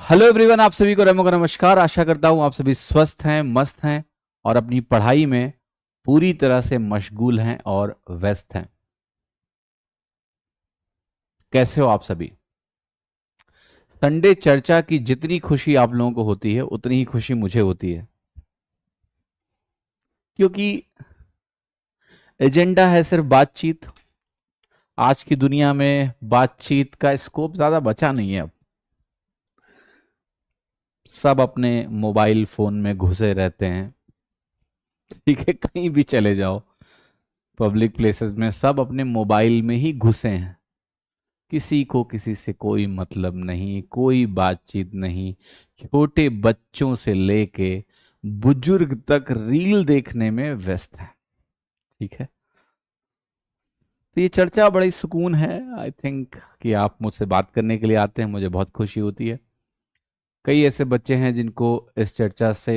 Hello everyone, आप सभी को रेमो का नमस्कार। आशा करता हूं आप सभी स्वस्थ हैं, मस्त हैं और अपनी पढ़ाई में पूरी तरह से मशगूल हैं और व्यस्त हैं। कैसे हो आप सभी? संडे चर्चा की जितनी खुशी आप लोगों को होती है उतनी ही खुशी मुझे होती है, क्योंकि एजेंडा है सिर्फ बातचीत। आज की दुनिया में बातचीत का स्कोप ज्यादा बचा नहीं है। अब सब अपने मोबाइल फोन में घुसे रहते हैं। ठीक है, कहीं भी चले जाओ, पब्लिक प्लेसेस में सब अपने मोबाइल में ही घुसे हैं। किसी को किसी से कोई मतलब नहीं, कोई बातचीत नहीं। छोटे बच्चों से लेके बुजुर्ग तक रील देखने में व्यस्त है। ठीक है, तो ये चर्चा बड़ी सुकून है। आई थिंक कि आप मुझसे बात करने के लिए आते हैं, मुझे बहुत खुशी होती है। कई ऐसे बच्चे हैं जिनको इस चर्चा से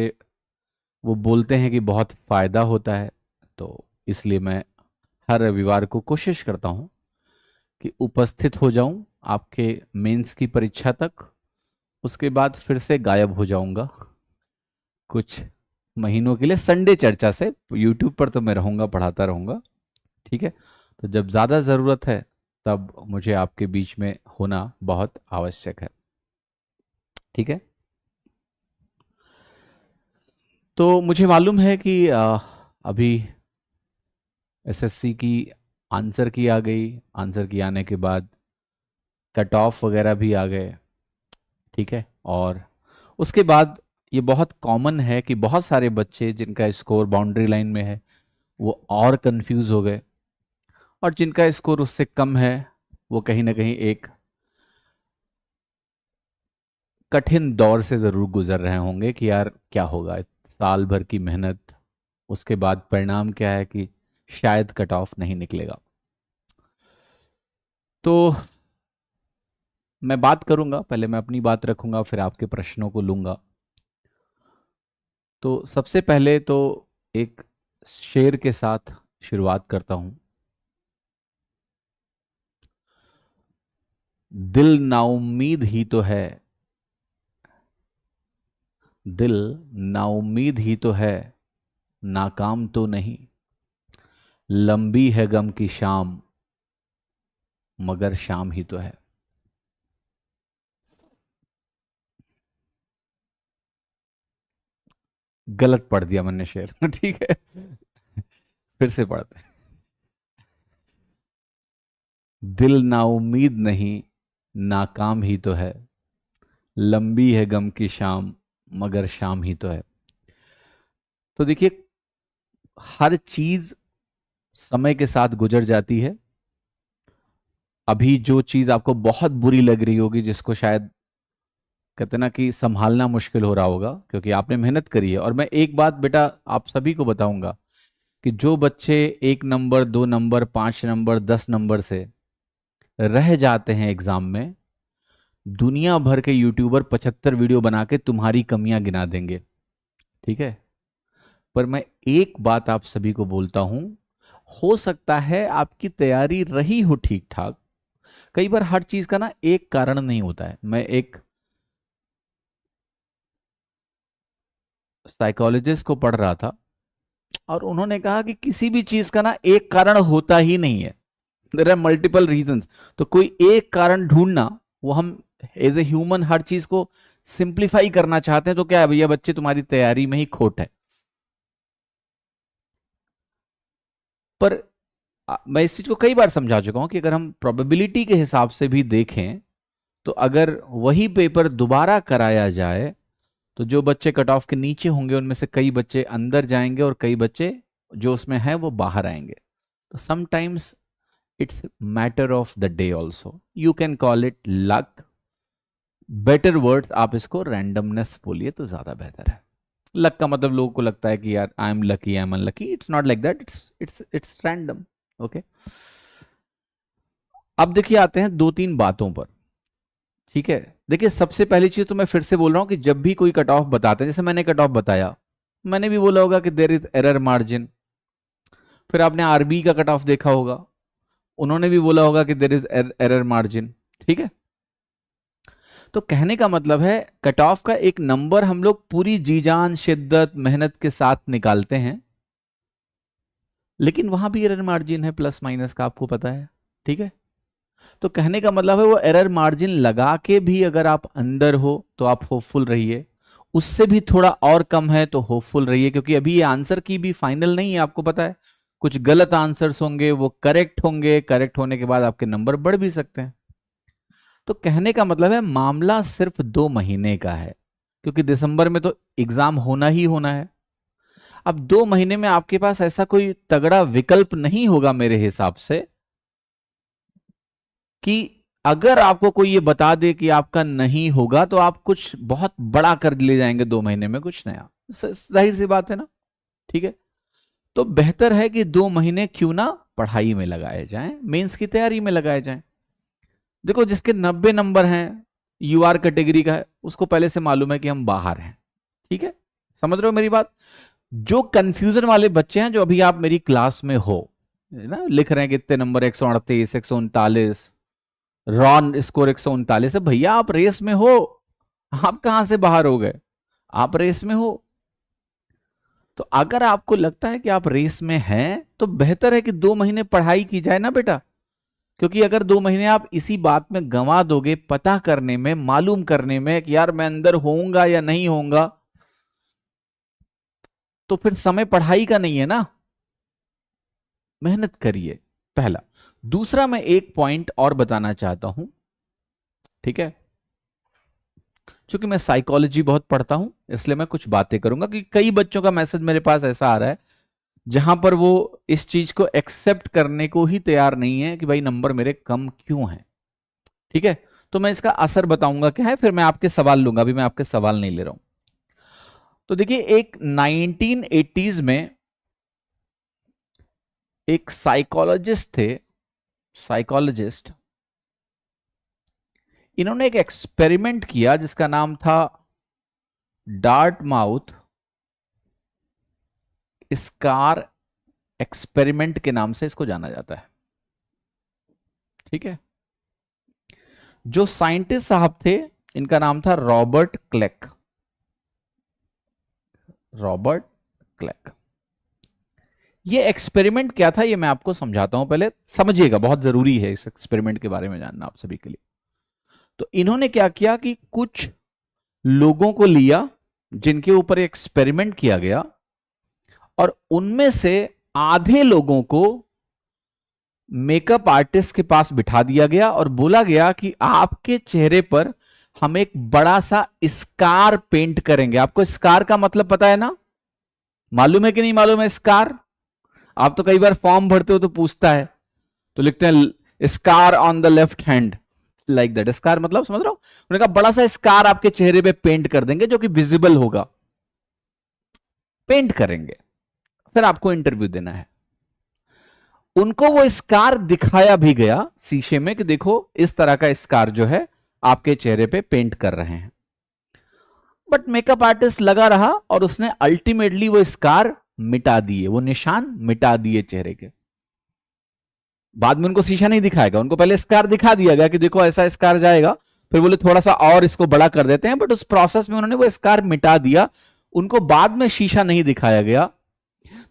वो बोलते हैं कि बहुत फायदा होता है, तो इसलिए मैं हर रविवार को कोशिश करता हूं कि उपस्थित हो जाऊं आपके मेंस की परीक्षा तक। उसके बाद फिर से गायब हो जाऊंगा कुछ महीनों के लिए। संडे चर्चा से यूट्यूब पर तो मैं रहूंगा, पढ़ाता रहूंगा। ठीक है, तो जब ज़्यादा ज़रूरत है तब मुझे आपके बीच में होना बहुत आवश्यक है। ठीक है, तो मुझे मालूम है कि अभी एसएससी की आंसर की आ गई। आंसर की आने के बाद कट ऑफ वगैरह भी आ गए। ठीक है, और उसके बाद ये बहुत कॉमन है कि बहुत सारे बच्चे जिनका स्कोर बाउंड्री लाइन में है वो और कंफ्यूज हो गए, और जिनका स्कोर उससे कम है वो कहीं ना कहीं एक कठिन दौर से जरूर गुजर रहे होंगे कि यार क्या होगा, साल भर की मेहनत, उसके बाद परिणाम क्या है कि शायद कट ऑफ नहीं निकलेगा। तो मैं बात करूंगा, पहले मैं अपनी बात रखूंगा, फिर आपके प्रश्नों को लूंगा। तो सबसे पहले तो एक शेर के साथ शुरुआत करता हूं। दिल नाउम्मीद ही तो है, दिल नाउम्मीद ही तो है, नाकाम तो नहीं। लंबी है गम की शाम, मगर शाम ही तो है। गलत पढ़ दिया मैंने शेर। ठीक है, फिर से पढ़ते हैं। दिल नाउम्मीद नहीं, नाकाम ही तो है। लंबी है गम की शाम, मगर शाम ही तो है। तो देखिए, हर चीज समय के साथ गुजर जाती है। अभी जो चीज आपको बहुत बुरी लग रही होगी, जिसको शायद कहते ना कि संभालना मुश्किल हो रहा होगा क्योंकि आपने मेहनत करी है। और मैं एक बात बेटा आप सभी को बताऊंगा कि जो बच्चे 1 नंबर, 2 नंबर, 5 नंबर, 10 नंबर से रह जाते हैं एग्जाम में, दुनिया भर के यूट्यूबर 75 वीडियो बना के तुम्हारी कमियां गिना देंगे। ठीक है, पर मैं एक बात आप सभी को बोलता हूं, हो सकता है आपकी तैयारी रही हो ठीक ठाक। कई बार हर चीज का ना एक कारण नहीं होता है। मैं एक साइकोलॉजिस्ट को पढ़ रहा था और उन्होंने कहा कि किसी भी चीज का ना एक कारण होता ही नहीं है। There are multiple reasons. तो कोई एक कारण ढूंढना, वो हम एज ए ह्यूमन हर चीज को सिंप्लीफाई करना चाहते हैं। तो क्या है भैया, बच्चे तुम्हारी तैयारी में ही खोट है। पर मैं इस चीज को कई बार समझा चुका हूं कि अगर हम प्रोबेबिलिटी के हिसाब से भी देखें, तो अगर वही पेपर दोबारा कराया जाए तो जो बच्चे कट ऑफ के नीचे होंगे उनमें से कई बच्चे अंदर जाएंगे और कई बच्चे जो उसमें हैं वो बाहर आएंगे। तो sometimes it's matter of the day also, you can call it luck. Better words आप इसको रैंडमनेस बोलिए तो ज्यादा बेहतर है। लक का मतलब लोगों को लगता है कि यार I am lucky, I am unlucky. It's not like that, it's random. Okay, अब देखिए आते हैं 2-3 बातों पर। ठीक है, देखिए सबसे पहली चीज तो मैं फिर से बोल रहा हूं कि जब भी कोई कट ऑफ बताते हैं, जैसे मैंने कट ऑफ बताया, मैंने भी बोला होगा कि देर इज एरर मार्जिन। फिर आपने आरबी का कट ऑफ देखा होगा, उन्होंने भी बोला होगा कि देर इज एरर मार्जिन। ठीक है, तो कहने का मतलब है कट ऑफ का एक नंबर हम लोग पूरी जी जान शिद्दत मेहनत के साथ निकालते हैं, लेकिन वहां भी एरर मार्जिन है प्लस माइनस का, आपको पता है। ठीक है, तो कहने का मतलब है वो एरर मार्जिन लगा के भी अगर आप अंदर हो तो आप होपफुल रहिए, उससे भी थोड़ा और कम है तो होपफुल रहिए, क्योंकि अभी ये आंसर की भी फाइनल नहीं है, आपको पता है कुछ गलत आंसर्स होंगे, वो करेक्ट होंगे, करेक्ट होने के बाद आपके नंबर बढ़ भी सकते हैं। तो कहने का मतलब है मामला सिर्फ 2 महीने का है, क्योंकि दिसंबर में तो एग्जाम होना ही होना है। अब 2 महीने में आपके पास ऐसा कोई तगड़ा विकल्प नहीं होगा मेरे हिसाब से कि अगर आपको कोई ये बता दे कि आपका नहीं होगा तो आप कुछ बहुत बड़ा कर ले जाएंगे 2 महीने में, कुछ नया, जाहिर सी बात है ना। ठीक है, तो बेहतर है कि 2 महीने क्यों ना पढ़ाई में लगाए जाएं, मेंस की तैयारी में लगाए जाएं। देखो जिसके 90 नंबर हैं, यूआर कैटेगरी का है, उसको पहले से मालूम है कि हम बाहर हैं। ठीक है, समझ रहे हो मेरी बात। जो कंफ्यूजन वाले बच्चे हैं, जो अभी आप मेरी क्लास में हो ना, लिख रहे हैं कितने नंबर, 138, 139, रॉन स्कोर 139 है, भैया आप रेस में हो, आप कहां से बाहर हो गए, आप रेस में हो। तो अगर आपको लगता है कि आप रेस में हैं तो बेहतर है कि 2 महीने पढ़ाई की जाए ना बेटा, क्योंकि अगर 2 महीने आप इसी बात में गंवा दोगे, पता करने में, मालूम करने में कि यार मैं अंदर होऊंगा या नहीं होऊंगा, तो फिर समय पढ़ाई का नहीं है ना। मेहनत करिए, पहला। दूसरा मैं एक पॉइंट और बताना चाहता हूं, ठीक है, क्योंकि मैं साइकोलॉजी बहुत पढ़ता हूं इसलिए मैं कुछ बातें करूंगा, कि कई बच्चों का मैसेज मेरे पास ऐसा आ रहा है जहां पर वो इस चीज को एक्सेप्ट करने को ही तैयार नहीं है कि भाई नंबर मेरे कम क्यों हैं। ठीक है, तो मैं इसका असर बताऊंगा क्या है, फिर मैं आपके सवाल लूंगा, अभी मैं आपके सवाल नहीं ले रहा हूं। तो देखिए, एक 1980s में एक साइकोलॉजिस्ट थे, साइकोलॉजिस्ट, इन्होंने एक एक्सपेरिमेंट किया जिसका नाम था डार्टमाउथ स्कार एक्सपेरिमेंट के नाम से इसको जाना जाता है। ठीक है, जो साइंटिस्ट साहब थे इनका नाम था रॉबर्ट क्लेक, रॉबर्ट क्लेक। ये एक्सपेरिमेंट क्या था ये मैं आपको समझाता हूं, पहले समझिएगा, बहुत जरूरी है इस एक्सपेरिमेंट के बारे में जानना आप सभी के लिए। तो इन्होंने क्या किया कि कुछ लोगों को लिया जिनके ऊपर एक्सपेरिमेंट किया गया, और उनमें से आधे लोगों को मेकअप आर्टिस्ट के पास बिठा दिया गया और बोला गया कि आपके चेहरे पर हम एक बड़ा सा स्कार पेंट करेंगे। आपको स्कार का मतलब पता है ना, मालूम है कि नहीं मालूम है स्कार? आप तो कई बार फॉर्म भरते हो तो पूछता है, तो लिखते हैं scar on the left hand, like that. Scar मतलब समझ रहे हो? उन्होंने कहा बड़ा सा स्कार आपके चेहरे पे पेंट कर देंगे जो कि विजिबल होगा, पेंट करेंगे, फिर आपको इंटरव्यू देना है। उनको वो स्कार दिखाया भी गया शीशे में कि देखो इस तरह का स्कार जो है आपके चेहरे पे पेंट कर रहे हैं। बट मेकअप आर्टिस्ट लगा रहा और उसने अल्टीमेटली वो स्कार मिटा दिए, वो निशान मिटा दिए चेहरे के। बाद में उनको शीशा नहीं दिखाएगा, उनको पहले स्कार दिखा दिया गया कि देखो ऐसा स्कार जाएगा, फिर बोले थोड़ा सा और इसको बड़ा कर देते हैं, बट उस प्रोसेस में उन्होंने वो स्कार मिटा दिया, उनको बाद में शीशा नहीं दिखाया गया।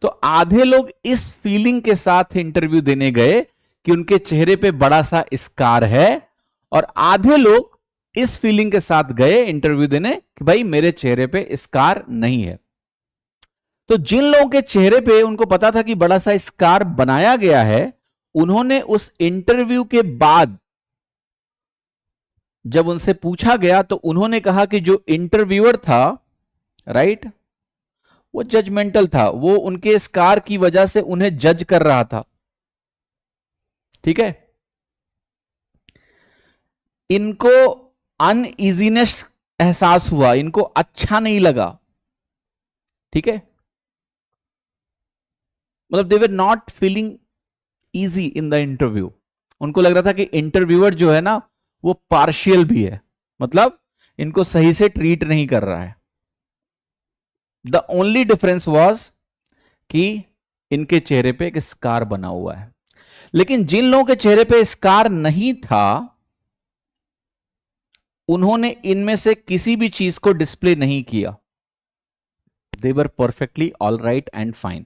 तो आधे लोग इस फीलिंग के साथ इंटरव्यू देने गए कि उनके चेहरे पे बड़ा सा स्कार है, और आधे लोग इस फीलिंग के साथ गए इंटरव्यू देने कि भाई मेरे चेहरे पे स्कार नहीं है। तो जिन लोगों के चेहरे पे उनको पता था कि बड़ा सा स्कार बनाया गया है, उन्होंने उस इंटरव्यू के बाद जब उनसे पूछा गया तो उन्होंने कहा कि जो इंटरव्यूअर था, राइट, वो जजमेंटल था, वो उनके स्कार की वजह से उन्हें जज कर रहा था। ठीक है, इनको अनइजीनेस एहसास हुआ, इनको अच्छा नहीं लगा। ठीक है, मतलब they were not feeling easy in the interview. उनको लग रहा था कि इंटरव्यूअर जो है ना वो पार्शियल भी है, मतलब इनको सही से ट्रीट नहीं कर रहा है। द ओनली डिफरेंस वॉज कि इनके चेहरे पे एक स्कार बना हुआ है। लेकिन जिन लोगों के चेहरे पे स्कार नहीं था, उन्होंने इनमें से किसी भी चीज को डिस्प्ले नहीं किया। They were perfectly all right and fine.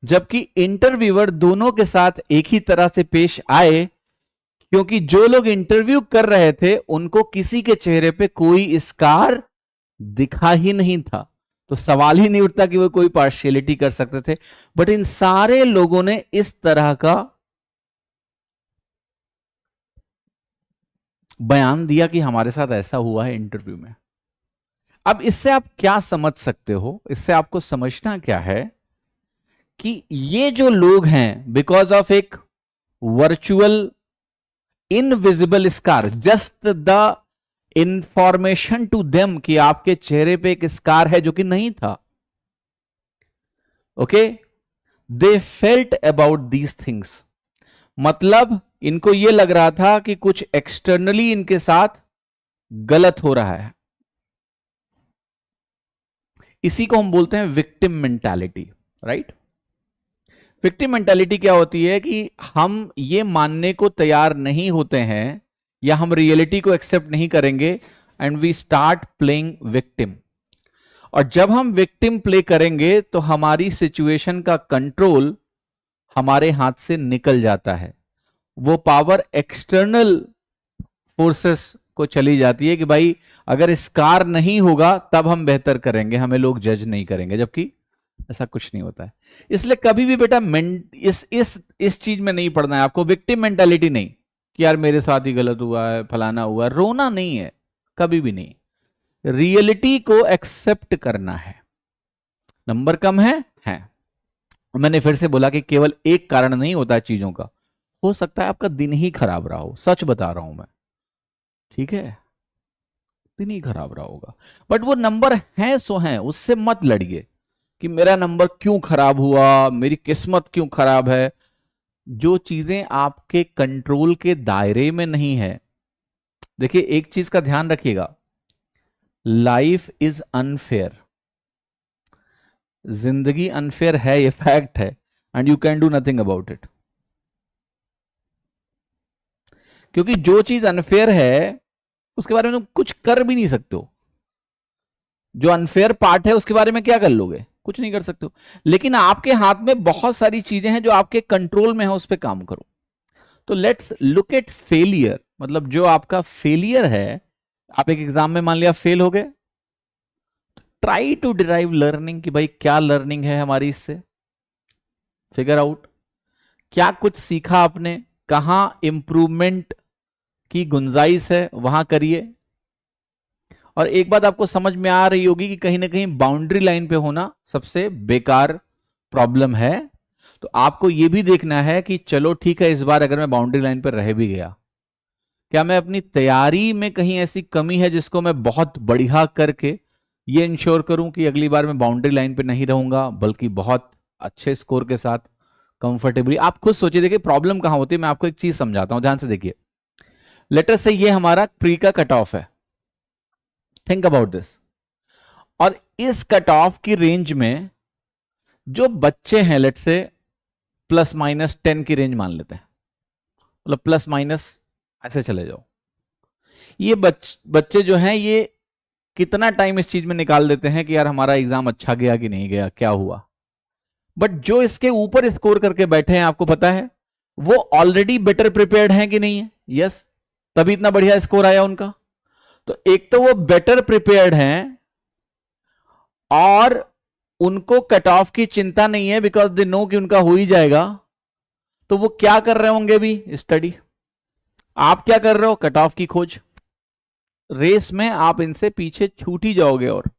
जबकि इंटरव्यूअर दोनों के साथ एक ही तरह से पेश आए, क्योंकि जो लोग इंटरव्यू कर रहे थे उनको किसी के चेहरे पे कोई स्कार दिखा ही नहीं था, तो सवाल ही नहीं उठता कि वो कोई पार्शियलिटी कर सकते थे। बट इन सारे लोगों ने इस तरह का बयान दिया कि हमारे साथ ऐसा हुआ है इंटरव्यू में। अब इससे आप क्या समझ सकते हो, इससे आपको समझना क्या है कि ये जो लोग हैं, बिकॉज ऑफ एक virtual invisible scar, just the information to them कि आपके चेहरे पे एक स्कार है जो कि नहीं था, okay, they felt about these things. मतलब इनको यह लग रहा था कि कुछ एक्सटर्नली इनके साथ गलत हो रहा है। इसी को हम बोलते हैं victim mentality, right. Victim mentality क्या होती है कि हम ये मानने को तैयार नहीं होते हैं या हम रियलिटी को एक्सेप्ट नहीं करेंगे and we start playing victim. और जब हम विक्टिम प्ले करेंगे तो हमारी सिचुएशन का कंट्रोल हमारे हाथ से निकल जाता है। वो पावर एक्सटर्नल फोर्सेस को चली जाती है कि भाई अगर स्कार नहीं होगा तब हम बेहतर करेंगे, हमें लोग जज नहीं करेंगे, जबकि ऐसा कुछ नहीं होता है। इसलिए कभी भी बेटा इस चीज में नहीं पड़ना है आपको, विक्टिम मेंटालिटी नहीं कि यार मेरे साथ ही गलत हुआ है, फलाना हुआ है, रोना नहीं है, कभी भी नहीं। रियलिटी को एक्सेप्ट करना है। नंबर कम है। मैंने फिर से बोला कि केवल एक कारण नहीं होता है चीजों का, हो सकता है आपका दिन ही खराब रहा हो, सच बता रहा हूं मैं, ठीक है, दिन ही खराब रहा होगा। बट वो नंबर है सो है, उससे मत लड़िए कि मेरा नंबर क्यों खराब हुआ, मेरी किस्मत क्यों खराब है। जो चीजें आपके कंट्रोल के दायरे में नहीं है, देखिए एक चीज का ध्यान रखिएगा, लाइफ इज अनफेयर। जिंदगी अनफेयर है, ये फैक्ट है, and you can do nothing about it. क्योंकि जो चीज अनफेयर है उसके बारे में तुम कुछ कर भी नहीं सकते हो। जो अनफेयर पार्ट है उसके बारे में क्या कर लोगे, कुछ नहीं कर सकते हो। लेकिन आपके हाथ में बहुत सारी चीजें हैं जो आपके कंट्रोल में है, उस पर काम करो। तो लेट्स लुक एट फेलियर। मतलब जो आपका फेलियर है, आप एक एग्जाम में मान लिया फेल हो गए, ट्राई टू डिराइव लर्निंग कि भाई क्या लर्निंग है हमारी इससे, फिगर आउट क्या कुछ सीखा आपने, कहां इंप्रूवमेंट की गुंजाइश है, वहां करिए। और एक बात आपको समझ में आ रही होगी कि कहीं ना कहीं बाउंड्री लाइन पे होना सबसे बेकार प्रॉब्लम है। तो आपको यह भी देखना है कि चलो ठीक है, इस बार अगर मैं बाउंड्री लाइन पर रह भी गया, क्या मैं अपनी तैयारी में कहीं ऐसी कमी है जिसको मैं बहुत बढ़िया करके ये इंश्योर करूं कि अगली बार मैं बाउंड्री लाइन पे नहीं रहूंगा, बल्कि बहुत अच्छे स्कोर के साथ कंफर्टेबली। आप खुद सोचिए, देखिए प्रॉब्लम कहां होती है। मैं आपको एक चीज समझाता हूं, ध्यान से देखिए। लेटर से ये हमारा प्री का कट ऑफ है, थिंक अबाउट दिस। और इस कट ऑफ की रेंज में जो बच्चे हैं, लेट से +-10 की रेंज मान लेते हैं, मतलब प्लस माइनस ऐसे चले जाओ। ये बच्चे जो हैं ये कितना टाइम इस चीज में निकाल देते हैं कि यार हमारा एग्जाम अच्छा गया कि नहीं गया, क्या हुआ। बट जो इसके ऊपर स्कोर करके बैठे हैं, आपको पता है वो ऑलरेडी बेटर प्रिपेयर्ड हैं कि नहीं है? यस, तभी इतना बढ़िया स्कोर आया उनका। तो एक तो वो बेटर प्रिपेयर्ड हैं और उनको कट ऑफ की चिंता नहीं है, बिकॉज दे नो कि उनका हो ही जाएगा। तो वो क्या कर रहे होंगे अभी? स्टडी। आप क्या कर रहे हो? कट ऑफ की खोज। रेस में आप इनसे पीछे छूट ही जाओगे। और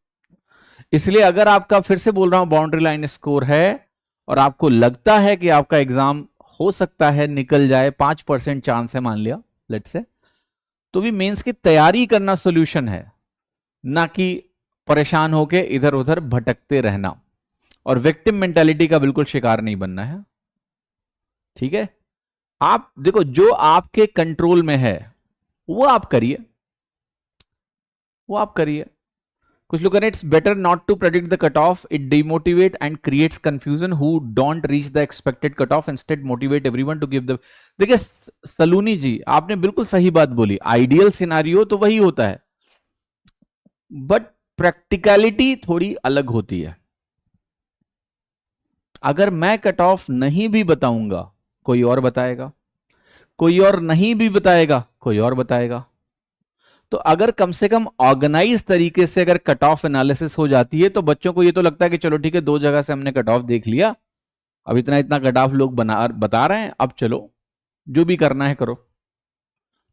इसलिए अगर आपका, फिर से बोल रहा हूं, बाउंड्री लाइन स्कोर है और आपको लगता है कि आपका एग्जाम हो सकता है निकल जाए, 5% चांस है मान लिया लेट से, तो भी मेंस की तैयारी करना सोल्यूशन है, ना कि परेशान होके इधर उधर भटकते रहना। और विक्टिम मेंटालिटी का बिल्कुल शिकार नहीं बनना है, ठीक है। आप देखो, जो आपके कंट्रोल में है वो आप करिए, वो आप करिए। कुछ लोग कह रहे हैं it's better not to predict the cut off, it demotivate and creates confusion who don't reach the expected cut off, instead motivate everyone to give the. देखिए सलूनी जी, आपने बिल्कुल सही बात बोली, आइडियल सिनारियो तो वही होता है, बट प्रैक्टिकलिटी थोड़ी अलग होती है। अगर मैं कट ऑफ नहीं भी बताऊंगा, कोई और बताएगा, कोई और नहीं भी बताएगा, कोई और बताएगा। तो अगर कम से कम ऑर्गेनाइज तरीके से अगर कट ऑफ एनालिसिस हो जाती है, तो बच्चों को ये तो लगता है कि चलो ठीक है, 2 जगह से हमने कट ऑफ देख लिया, अब इतना इतना कट ऑफ लोग बता रहे हैं, अब चलो जो भी करना है करो।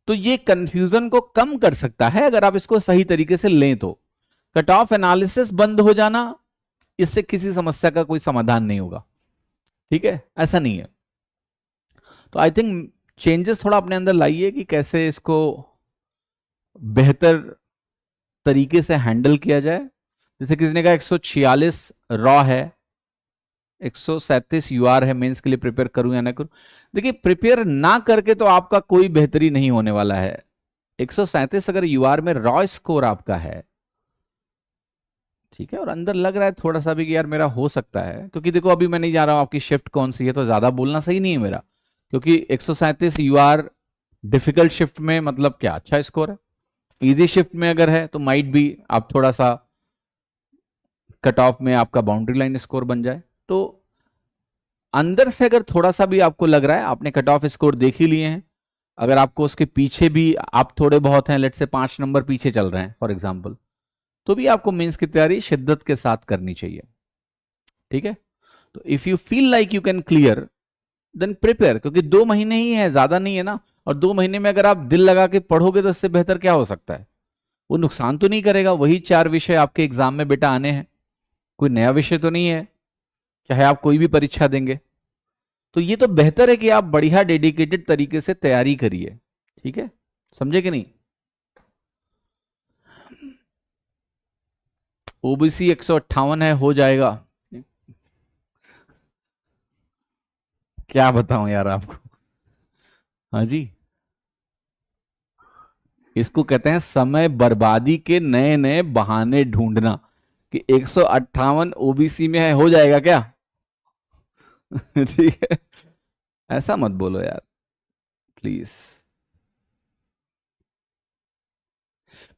तो ये कंफ्यूजन को कम कर सकता है अगर आप इसको सही तरीके से लें तो। कट ऑफ एनालिसिस बंद हो जाना, इससे किसी समस्या का कोई समाधान नहीं होगा, ठीक है, ऐसा नहीं है। तो आई थिंक चेंजेस थोड़ा अपने अंदर लाइए कि कैसे इसको बेहतर तरीके से हैंडल किया जाए। जैसे किसी ने कहा 146 रॉ है, 137 यूआर है, मेंस के लिए प्रिपेयर करूं या ना करूं। देखिए प्रिपेयर ना करके तो आपका कोई बेहतरी नहीं होने वाला है। 137 अगर यूआर में रॉ स्कोर आपका है, ठीक है, और अंदर लग रहा है थोड़ा सा भी कि यार मेरा हो सकता है, क्योंकि देखो अभी मैं नहीं जा रहा हूं आपकी शिफ्ट कौन सी है, तो ज्यादा बोलना सही नहीं है मेरा, क्योंकि 137 यूआर डिफिकल्ट शिफ्ट में मतलब क्या अच्छा स्कोर है। इजी शिफ्ट में अगर है तो माइट भी आप थोड़ा सा कट ऑफ में आपका बाउंड्री लाइन स्कोर बन जाए। तो अंदर से अगर थोड़ा सा भी आपको लग रहा है, आपने कट ऑफ स्कोर देख ही लिए हैं, अगर आपको उसके पीछे भी आप थोड़े बहुत हैं, लेट से 5 नंबर पीछे चल रहे हैं फॉर एग्जाम्पल, तो भी आपको मेंस की तैयारी शिद्दत के साथ करनी चाहिए, ठीक है। तो if you feel like you can clear then prepare, क्योंकि 2 महीने ही है, ज्यादा नहीं है ना, और 2 महीने में अगर आप दिल लगा के पढ़ोगे तो इससे बेहतर क्या हो सकता है। वो नुकसान तो नहीं करेगा, वही 4 विषय आपके एग्जाम में बेटा आने हैं, कोई नया विषय तो नहीं है, चाहे आप कोई भी परीक्षा देंगे। तो ये तो बेहतर है कि आप बढ़िया डेडिकेटेड तरीके से तैयारी करिए, ठीक है, समझे कि नहीं। ओबीसी 158 है, हो जाएगा, क्या बताऊं यार आपको। हाँ जी, इसको कहते हैं समय बर्बादी के नए नए बहाने ढूंढना, कि 158 ओबीसी में है, हो जाएगा क्या। ठीक है, ऐसा मत बोलो यार प्लीज।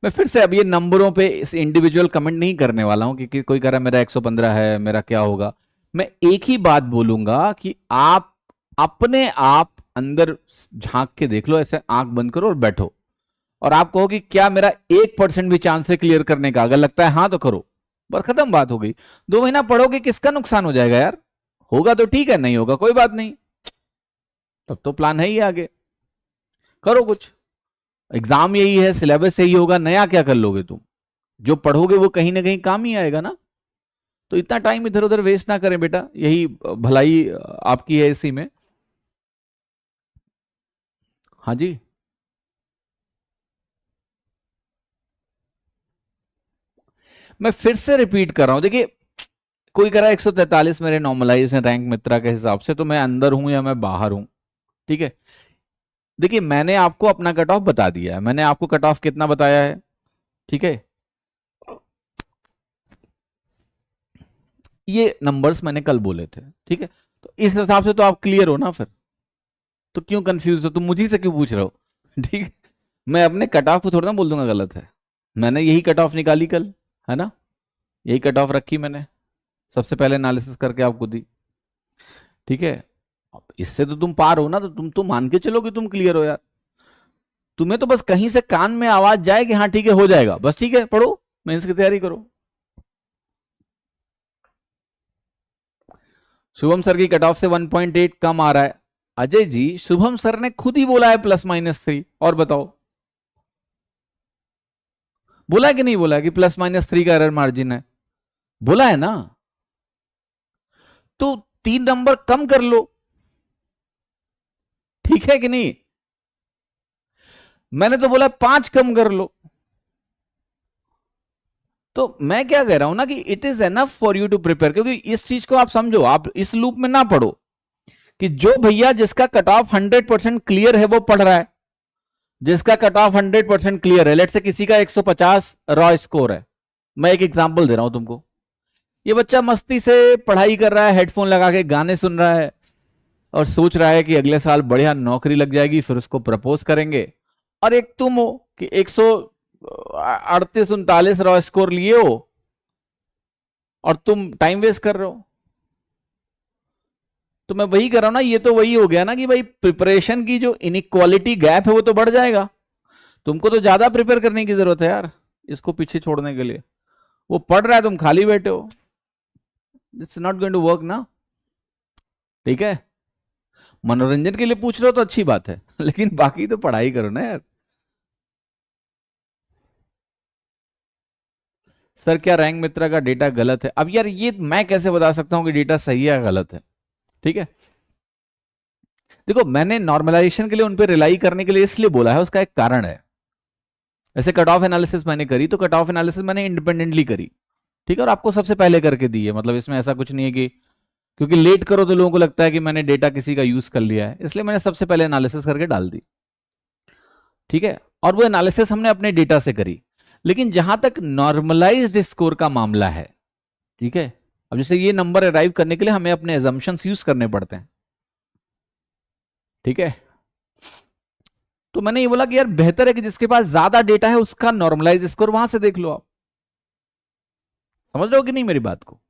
मैं फिर से अब ये नंबरों पे इस इंडिविजुअल कमेंट नहीं करने वाला हूं, क्योंकि कोई कह रहा है मेरा 115 है, मेरा क्या होगा। मैं एक ही बात बोलूंगा कि आप अपने आप अंदर झांक के देख लो, ऐसे आंख बंद करो और बैठो, और आप कहो कि क्या मेरा 1% भी चांस है क्लियर करने का, अगर लगता है हाँ तो करो, बस खत्म बात हो गई। 2 महीना पढ़ोगे, किसका नुकसान हो जाएगा यार, होगा तो ठीक है, नहीं होगा कोई बात नहीं, तब तो प्लान है ही आगे, करो कुछ। एग्जाम यही है, सिलेबस यही होगा, नया क्या कर लोगे तुम, जो पढ़ोगे वो कहीं ना कहीं काम ही आएगा ना। तो इतना टाइम इधर उधर वेस्ट ना करें बेटा, यही भलाई आपकी है इसी में। हाँ जी, मैं फिर से रिपीट कर रहा हूं, देखिए कोई कह रहा है 143 मेरे नॉर्मलाइज है रैंक मित्रा के हिसाब से, तो मैं अंदर हूं या मैं बाहर हूं, ठीक है। देखिए मैंने आपको अपना कट ऑफ बता दिया है, मैंने आपको कट ऑफ कितना बताया है, ठीक है, ये नंबर्स मैंने कल बोले थे, ठीक है। तो इस हिसाब से तो आप क्लियर हो ना, फिर तो क्यों कंफ्यूज हो, तुम मुझी से क्यों पूछ रहे हो। ठीक है, मैं अपने कट ऑफ को थोड़ा ना बोल दूंगा गलत है, मैंने यही कट ऑफ निकाली कल, है ना, यही कट ऑफ रखी मैंने, सबसे पहले एनालिसिस करके आपको दी, ठीक है। अब इससे तो तुम पार हो ना, तो तुम तो मान के चलो कि तुम क्लियर हो यार। तुम्हें तो बस कहीं से कान में आवाज जाए कि हाँ ठीक है हो जाएगा, बस ठीक है पढ़ो, मेंस की तैयारी करो। शुभम सर की कट ऑफ से 1.8 कम आ रहा है। अजय जी, शुभम सर ने खुद ही बोला है +-3, और बताओ बोला है कि नहीं बोला है कि +-3 का एरर मार्जिन है, बोला है ना। तो 3 नंबर कम कर लो, ठीक है कि नहीं। मैंने तो बोला 5 कम कर लो। तो मैं क्या कह रहा हूं ना कि it is enough for you to prepare, क्योंकि इस चीज को आप समझो, आप इस लूप में ना पढ़ो कि जो भैया जिसका कट ऑफ 100% क्लियर है वो पढ़ रहा है, जिसका कट ऑफ 100% क्लियर है, लेट से किसी का 150 रॉ स्कोर है, मैं एक एग्जांपल दे रहा हूं तुमको। ये बच्चा मस्ती से पढ़ाई कर रहा है, हेडफोन लगा के गाने सुन रहा है और सोच रहा है कि अगले साल बढ़िया नौकरी लग जाएगी, फिर उसको प्रपोज करेंगे। और एक तुम हो कि 138 रॉ स्कोर लिए हो और तुम टाइम वेस्ट कर रहे हो। तो मैं वही कर रहा हूं ना, ये तो वही हो गया ना कि भाई प्रिपरेशन की जो इनइक्वालिटी गैप है वो तो बढ़ जाएगा। तुमको तो ज्यादा प्रिपेयर करने की जरूरत है यार इसको पीछे छोड़ने के लिए। वो पढ़ रहा है, तुम खाली बैठे हो, it's not going to work ना। ठीक है, मनोरंजन के लिए पूछ रहे हो तो अच्छी बात है, लेकिन बाकी तो पढ़ाई करो ना यार। सर क्या रैंक मित्रा का डेटा गलत है? अब यार ये मैं कैसे बता सकता हूं कि डेटा सही है या गलत है? ठीक है, देखो मैंने नॉर्मलाइजेशन के लिए उन पर रिलाई करने के लिए इसलिए बोला है, उसका एक कारण है। जैसे कट ऑफ एनालिसिस मैंने करी तो कट ऑफ एनालिसिस मैंने इंडिपेंडेंटली करी, ठीक है, और आपको सबसे पहले करके दी है। मतलब इसमें ऐसा कुछ नहीं है कि क्योंकि लेट करो तो लोगों को लगता है कि मैंने डेटा किसी का यूज कर लिया है, इसलिए मैंने सबसे पहले एनालिसिस करके डाल दी। ठीक है, और वो एनालिसिस हमने अपने डेटा से करी। लेकिन जहां तक नॉर्मलाइज्ड स्कोर का मामला है, ठीक है, अब जैसे ये नंबर अराइव करने के लिए हमें अपने एजम्पशंस यूज करने पड़ते हैं। ठीक है, तो मैंने ये बोला कि यार बेहतर है कि जिसके पास ज्यादा डेटा है उसका नॉर्मलाइज स्कोर वहां से देख लो। आप समझ रहे हो कि नहीं मेरी बात को?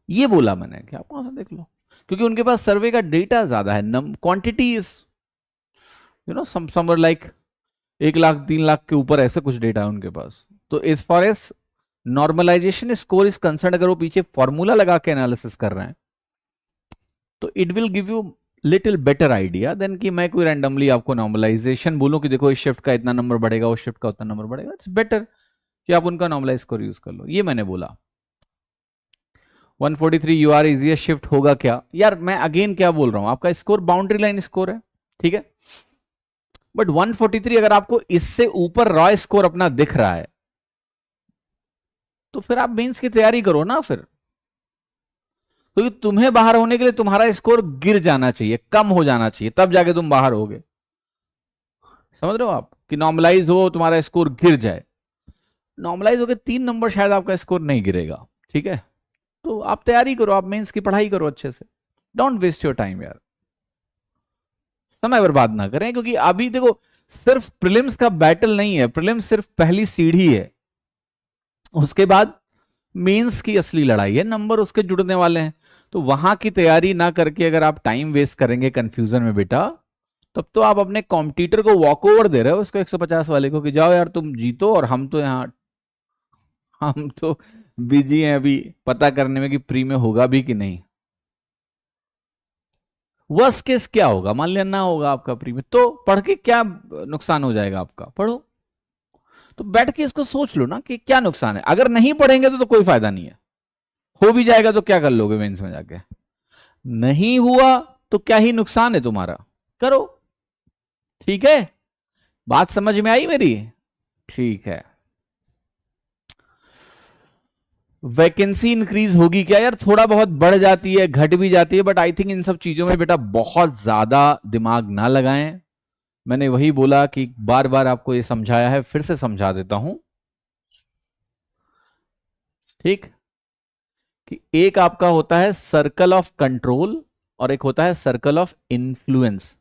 ये बोला मैंने कि आप वहां से देख लो, क्योंकि उनके पास सर्वे का डेटा ज्यादा है। Quantity is somewhere like 1 lakh 3 lakh के ऊपर ऐसे कुछ डेटा है उनके पास। तो as far as normalisation score is concern, अगर वो पीछे फॉर्मूला लगा के एनालिसिस कर रहे हैं तो it will give you little better idea then कि मैं कोई रैंडमली आपको नॉर्मलाइजेशन बोलूं कि देखो इस शिफ्ट का इतना नंबर बढ़ेगा, उस शिफ्ट का उतना नंबर बढ़ेगा। इट्स बेटर कि आप उनका नॉर्मलाइज स्कोर यूज कर लो, ये मैंने बोला। 143 यूआर इजिएस्ट शिफ्ट होगा क्या? यार मैं अगेन क्या बोल रहा हूं, आपका स्कोर बाउंड्री लाइन स्कोर है, ठीक है, बट 143 अगर आपको इससे ऊपर रॉ स्कोर अपना दिख रहा है तो फिर आप मेंस की तैयारी करो ना फिर, क्योंकि तुम्हें बाहर होने के लिए तुम्हारा स्कोर गिर जाना चाहिए, कम हो जाना चाहिए, तब जाके तुम बाहर होगे। समझ रहे हो आप कि नॉर्मलाइज हो तुम्हारा स्कोर गिर जाए? नॉर्मलाइज होकर 3 नंबर शायद आपका स्कोर नहीं गिरेगा। ठीक है, तो आप तैयारी करो, आप मेंस की पढ़ाई करो अच्छे से, डोंट वेस्ट योर टाइम यार, समय बर्बाद ना करें। क्योंकि अभी देखो सिर्फ प्रीलिम्स का बैटल नहीं है, प्रीलिम्स सिर्फ पहली सीढ़ी है, उसके बाद मेंस की असली लड़ाई है, नंबर उसके जुड़ने वाले हैं। तो वहां की तैयारी ना करके अगर आप टाइम वेस्ट करेंगे कंफ्यूजन में बेटा, तब तो आप अपने कॉम्पिटिटर को वॉक ओवर दे रहे हो, उसको 150 वाले को, कि जाओ यार तुम जीतो और हम तो यहाँ हम तो बिजी हैं अभी पता करने में कि प्री में होगा भी कि नहीं। वर्स्ट केस क्या होगा, मान लिया ना होगा आपका प्री में, तो पढ़ के क्या नुकसान हो जाएगा आपका? पढ़ो, तो बैठ के इसको सोच लो ना कि क्या नुकसान है। अगर नहीं पढ़ेंगे तो कोई फायदा नहीं है, हो भी जाएगा तो क्या कर लोगे मेंस में जाके? नहीं हुआ तो क्या ही नुकसान है तुम्हारा, करो। ठीक है, बात समझ में आई मेरी? ठीक है, वैकेंसी इंक्रीज होगी क्या? यार थोड़ा बहुत बढ़ जाती है, घट भी जाती है, बट आई थिंक इन सब चीजों में बेटा बहुत ज्यादा दिमाग ना लगाएं। मैंने वही बोला कि बार बार आपको ये समझाया है, फिर से समझा देता हूं, ठीक, कि एक आपका होता है सर्कल ऑफ कंट्रोल और एक होता है सर्कल ऑफ इन्फ्लुएंस।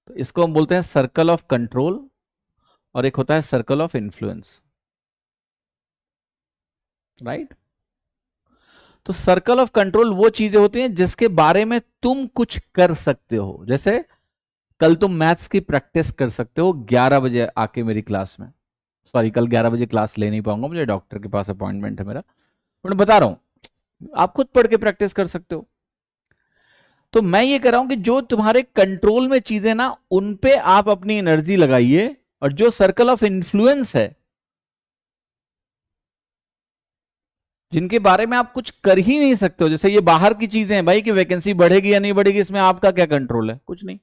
तो इसको हम बोलते हैं सर्कल ऑफ कंट्रोल और एक होता है सर्कल ऑफ इन्फ्लुएंस, राइट। तो सर्कल ऑफ कंट्रोल वो चीजें होती हैं जिसके बारे में तुम कुछ कर सकते हो। जैसे कल तुम मैथ्स की प्रैक्टिस कर सकते हो 11 बजे आके मेरी क्लास में। सॉरी, कल 11 बजे क्लास ले नहीं पाऊंगा, मुझे डॉक्टर के पास अपॉइंटमेंट है मेरा, मैं बता रहा हूं आप खुद पढ़ के प्रैक्टिस कर सकते हो। तो मैं ये कह रहा हूं कि जो तुम्हारे कंट्रोल में चीजें ना, उन पे आप अपनी एनर्जी लगाइए, और जो सर्कल ऑफ इन्फ्लुएंस है, जिनके बारे में आप कुछ कर ही नहीं सकते हो, जैसे ये बाहर की चीजें हैं भाई कि वैकेंसी बढ़ेगी या नहीं बढ़ेगी, इसमें आपका क्या कंट्रोल है? कुछ नहीं।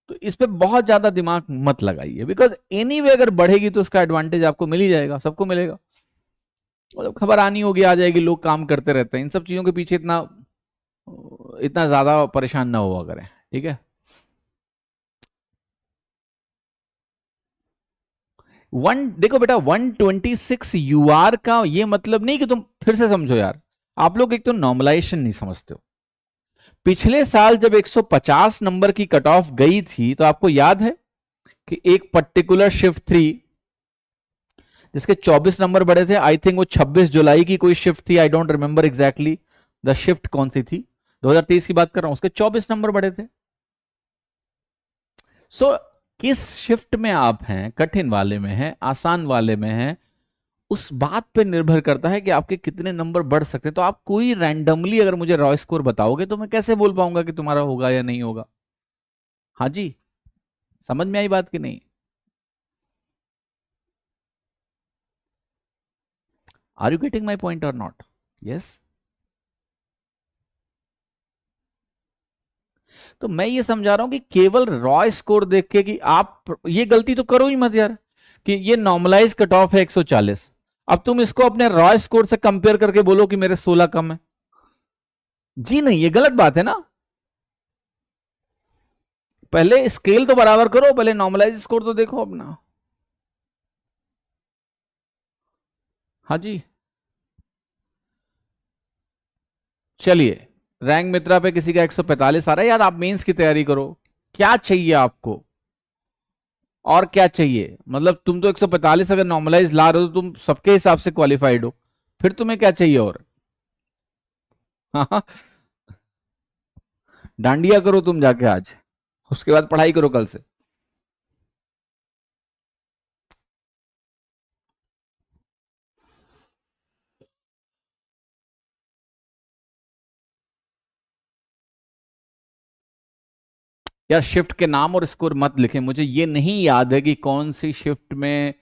तो इस पे बहुत ज्यादा दिमाग मत लगाइए, बिकॉज एनीवे अगर बढ़ेगी तो उसका एडवांटेज आपको मिल ही जाएगा, सबको मिलेगा। और जब खबर आनी होगी आ जाएगी, लोग काम करते रहते हैं, इन सब चीजों के पीछे इतना इतना ज्यादा परेशान ना हुआ करें, ठीक है। देखो बेटा 126 यूआर का ये मतलब नहीं कि तुम फिर से समझो यार, आप लोग एक तो नॉर्मलाइजेशन नहीं समझते हो। पिछले साल जब 150 नंबर की कट ऑफ गई थी तो आपको याद है कि एक पर्टिकुलर शिफ्ट थ्री जिसके 24 नंबर बढ़े थे, आई थिंक वो 26 जुलाई की कोई शिफ्ट थी, I don't remember exactly the shift कौन सी थी, 2023 की बात कर रहा हूं, उसके 24 नंबर बढ़े थे। सो किस शिफ्ट में आप हैं, कठिन वाले में हैं, आसान वाले में हैं, उस बात पे निर्भर करता है कि आपके कितने नंबर बढ़ सकते हैं। तो आप कोई रैंडमली अगर मुझे रॉ स्कोर बताओगे तो मैं कैसे बोल पाऊंगा कि तुम्हारा होगा या नहीं होगा। हाँ जी, समझ में आई बात कि नहीं? Are you getting my point और नॉट? यस। तो मैं ये समझा रहा हूं कि केवल रॉ स्कोर देख के कि आप ये गलती तो करो ही मत यार, कि ये नॉर्मलाइज कट ऑफ है 140, अब तुम इसको अपने रॉ स्कोर से कंपेयर करके बोलो कि मेरे 16 कम है। जी नहीं, ये गलत बात है ना। पहले स्केल तो बराबर करो, पहले नॉर्मलाइज स्कोर तो देखो अपना। हाँ जी, चलिए, रैंक मित्रा पे किसी का 145 आ रहा है। यार आप मेंस की तैयारी करो, क्या चाहिए आपको और क्या चाहिए? मतलब तुम तो 145 अगर नॉर्मलाइज ला रहे हो तो तुम सबके हिसाब से क्वालिफाइड हो, फिर तुम्हें क्या चाहिए और? हाँ, डांडिया करो तुम जाके आज, उसके बाद पढ़ाई करो कल से। यार शिफ्ट के नाम और स्कोर मत लिखे, मुझे ये नहीं याद है कि कौन सी शिफ्ट में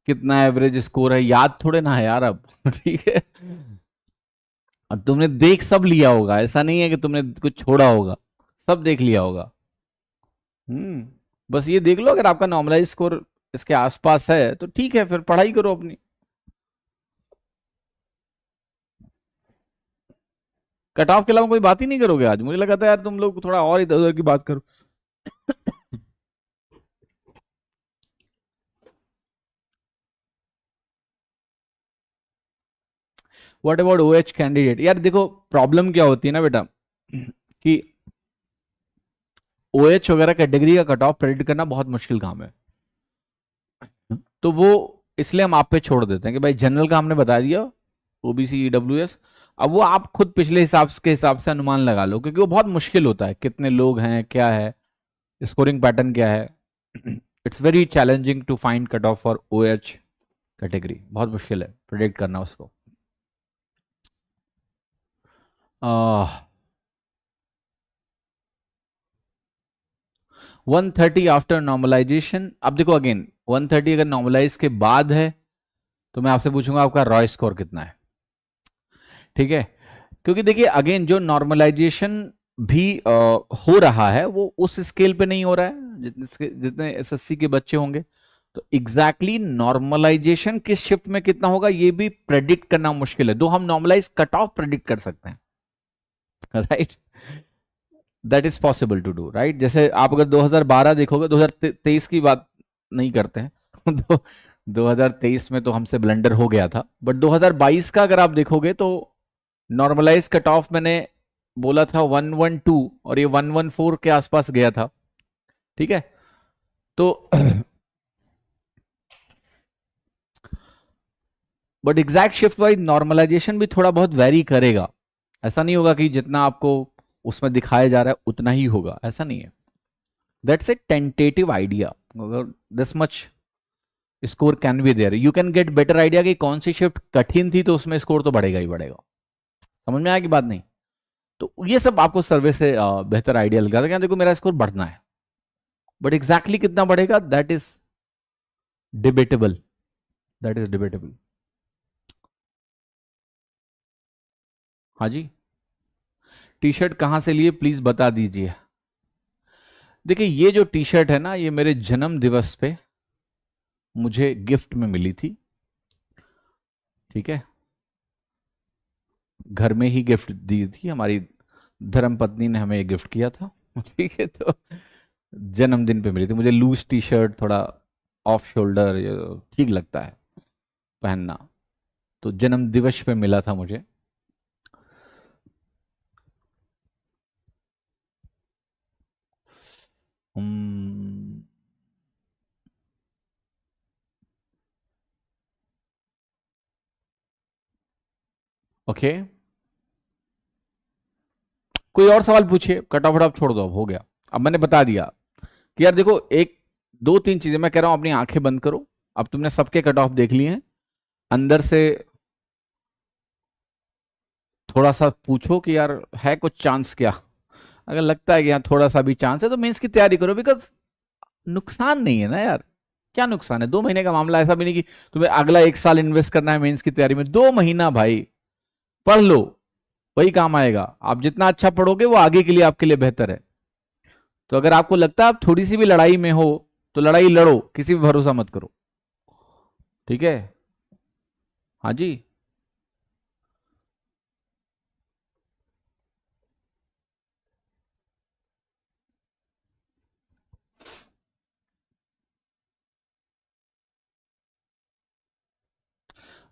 कितना एवरेज स्कोर है, याद थोड़े ना है यार अब। ठीक है, और तुमने देख सब लिया होगा, ऐसा नहीं है कि तुमने कुछ छोड़ा होगा, सब देख लिया होगा। बस ये देख लो, अगर आपका नॉर्मलाइज स्कोर इसके आसपास है तो ठीक है, फिर पढ़ाई करो अपनी। कट ऑफ के अलावा कोई बात ही नहीं करोगे आज? मुझे लगा था यार तुम लोग थोड़ा और इधर उधर की बात करो। What about OH candidate? यार देखो प्रॉब्लम क्या होती है ना बेटा, कि ओएच वगैरह कैटेगरी का कट ऑफ प्रेडिक्ट करना बहुत मुश्किल काम है। तो वो इसलिए हम आप पे छोड़ देते हैं कि भाई जनरल का हमने बता दिया, ओबीसी ईडब्ल्यूएस, अब वो आप खुद पिछले हिसाब के हिसाब से अनुमान लगा लो, क्योंकि वो बहुत मुश्किल होता है, कितने लोग हैं, क्या है स्कोरिंग पैटर्न, क्या है। It's very challenging to find cut off for OH category, बहुत मुश्किल है प्रिडिक्ट करना उसको। Ah 130 after normalisation. अब देखो अगेन 130 अगर नॉर्मलाइज के बाद है तो मैं आपसे पूछूंगा आपका रॉय स्कोर कितना है, ठीक है? क्योंकि देखिए अगेन जो नॉर्मलाइजेशन भी हो रहा है वो उस स्केल पे नहीं हो रहा है जितने जितने एसएससी के बच्चे होंगे। तो एग्जैक्टली नॉर्मलाइजेशन किस शिफ्ट में कितना होगा ये भी प्रेडिक्ट करना मुश्किल है, दो हम नॉर्मलाइज कट ऑफ प्रेडिक्ट कर सकते हैं, right? That is possible to do, right? जैसे आप अगर 2012 देखोगे, 2023 की बात नहीं करते हैं तो 2023 में तो हमसे ब्लंडर हो गया था, बट 2022 का अगर आप देखोगे तो नॉर्मलाइज कट ऑफ मैंने बोला था 112 और ये 114 के आसपास गया था, ठीक है? तो but exact shift wise normalisation भी थोड़ा बहुत वेरी करेगा, ऐसा नहीं होगा कि जितना आपको उसमें दिखाया जा रहा है उतना ही होगा, ऐसा नहीं है। That's a tentative idea, this much score can be there, you can get better idea कि कौन सी शिफ्ट कठिन थी तो उसमें स्कोर तो बढ़ेगा ही बढ़ेगा। समझ में आया कि बात नहीं? तो ये सब आपको सर्वे से बेहतर आइडिया लगा था कि देखो मेरा स्कोर बढ़ना है, बट एग्जैक्टली कितना बढ़ेगा that is debatable, that is debatable. हाँ जी, टी शर्ट कहां से लिए प्लीज बता दीजिए। देखिए ये जो टी शर्ट है ना, ये मेरे जन्म दिवस पे मुझे गिफ्ट में मिली थी, ठीक है? घर में ही गिफ्ट दी थी, हमारी धर्म पत्नी ने हमें गिफ्ट किया था। ठीक है, तो जन्मदिन पे मिली थी मुझे लूज टी शर्ट, थोड़ा ऑफ शोल्डर ये ठीक लगता है पहनना। तो जन्म दिवस पे मिला था मुझे। हम्म, ओके, कोई और सवाल पूछिए, कटाफट आप छोड़ दो, अब हो गया। अब मैंने बता दिया कि यार देखो, एक दो तीन चीजें मैं कह रहा हूं, अपनी आंखें बंद करो। अब तुमने सबके कट ऑफ देख लिए हैं, अंदर से थोड़ा सा पूछो कि यार है कुछ चांस क्या। अगर लगता है कि यहाँ थोड़ा सा भी चांस है तो मेंस की तैयारी करो, बिकॉज नुकसान नहीं है ना यार। क्या नुकसान है, 2 महीने का मामला, ऐसा भी नहीं कि तुम्हें अगला 1 साल इन्वेस्ट करना है मेंस की तैयारी में। 2 महीना भाई पढ़ लो, वही काम आएगा। आप जितना अच्छा पढ़ोगे वो आगे के लिए आपके लिए बेहतर है। तो अगर आपको लगता है आप थोड़ी सी भी लड़ाई में हो तो लड़ाई लड़ो, किसी भी भरोसा मत करो, ठीक है। हाँ जी।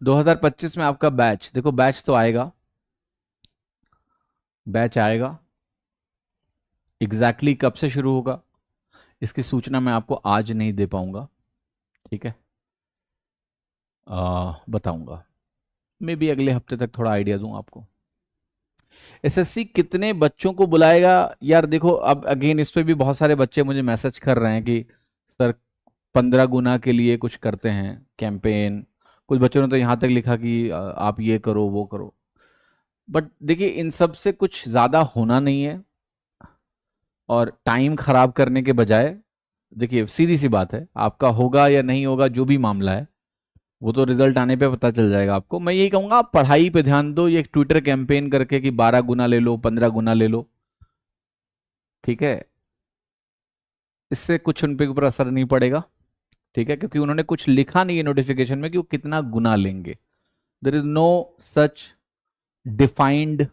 2025 में आपका बैच, देखो बैच तो आएगा, बैच आएगा। एग्जैक्टली कब से शुरू होगा इसकी सूचना मैं आपको आज नहीं दे पाऊंगा, ठीक है। बताऊंगा, मे बी अगले हफ्ते तक थोड़ा आइडिया दूं आपको। एसएससी कितने बच्चों को बुलाएगा, यार देखो अब अगेन इस पे भी बहुत सारे बच्चे मुझे मैसेज कर रहे हैं कि सर 15 गुना के लिए कुछ करते हैं कैंपेन। कुछ बच्चों ने तो यहाँ तक लिखा कि आप ये करो वो करो। बट देखिए इन सब से कुछ ज़्यादा होना नहीं है, और टाइम खराब करने के बजाय, देखिए सीधी सी बात है, आपका होगा या नहीं होगा जो भी मामला है वो तो रिजल्ट आने पे पता चल जाएगा आपको। मैं यही कहूंगा आप पढ़ाई पे ध्यान दो, ये एक ट्विटर कैंपेन करके कि 12 गुना ले लो, 15 गुना ले लो, ठीक है, इससे कुछ उन पे ऊपर असर नहीं पड़ेगा, ठीक है, क्योंकि उन्होंने कुछ लिखा नहीं है नोटिफिकेशन में कि वो कितना गुना लेंगे। There is no such defined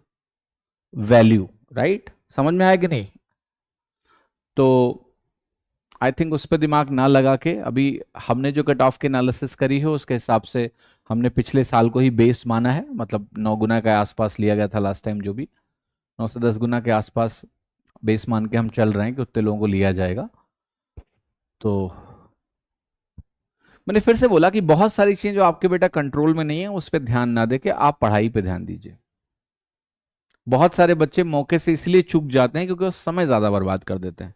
value, right, समझ में आया कि नहीं। तो आई थिंक उस पर दिमाग ना लगा के, अभी हमने जो कट ऑफ की एनालिसिस करी है उसके हिसाब से हमने पिछले साल को ही बेस माना है, मतलब 9 गुना के आसपास लिया गया था लास्ट टाइम, जो भी 9 से 10 गुना के आसपास बेस मान के हम चल रहे हैं कि उतने लोगों को लिया जाएगा। तो मैंने फिर से बोला कि बहुत सारी चीजें जो आपके बेटा कंट्रोल में नहीं है उस पर ध्यान ना देके आप पढ़ाई पे ध्यान दीजिए। बहुत सारे बच्चे मौके से इसलिए चूक जाते हैं क्योंकि वो समय ज्यादा बर्बाद कर देते हैं।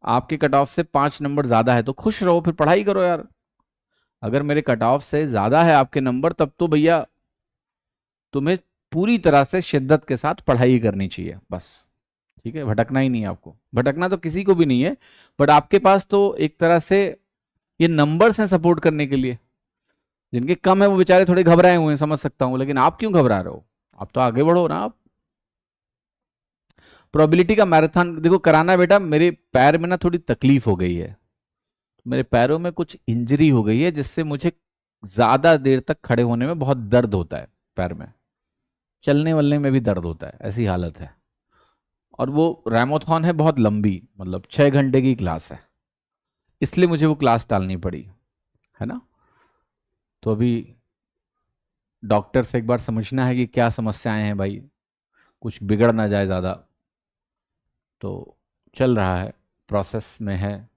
आपके कट ऑफ से 5 नंबर ज्यादा है तो खुश रहो, फिर पढ़ाई करो यार। अगर मेरे कट ऑफ से ज्यादा है आपके नंबर, तब तो भैया तुम्हें पूरी तरह से शिद्दत के साथ पढ़ाई करनी चाहिए बस, ठीक है। भटकना ही नहीं है आपको, भटकना तो किसी को भी नहीं है, बट आपके पास तो एक तरह से ये नंबर्स हैं सपोर्ट करने के लिए। जिनके कम है वो बेचारे थोड़े घबराए हुए हैं, समझ सकता हूं, लेकिन आप क्यों घबरा रहे हो, आप तो आगे बढ़ो ना। आप प्रोबेबिलिटी का मैराथन देखो कराना बेटा, मेरे पैर में ना थोड़ी तकलीफ हो गई है, मेरे पैरों में कुछ इंजरी हो गई है जिससे मुझे ज्यादा देर तक खड़े होने में बहुत दर्द होता है, पैर में चलने वलने में भी दर्द होता है, ऐसी हालत है। और वो रैमोथॉन है बहुत लंबी, मतलब 6 घंटे की क्लास है, इसलिए मुझे वो क्लास टालनी पड़ी, है ना। तो अभी डॉक्टर से एक बार समझना है कि क्या समस्याएं हैं भाई, कुछ बिगड़ ना जाए ज़्यादा। तो चल रहा है, प्रोसेस में है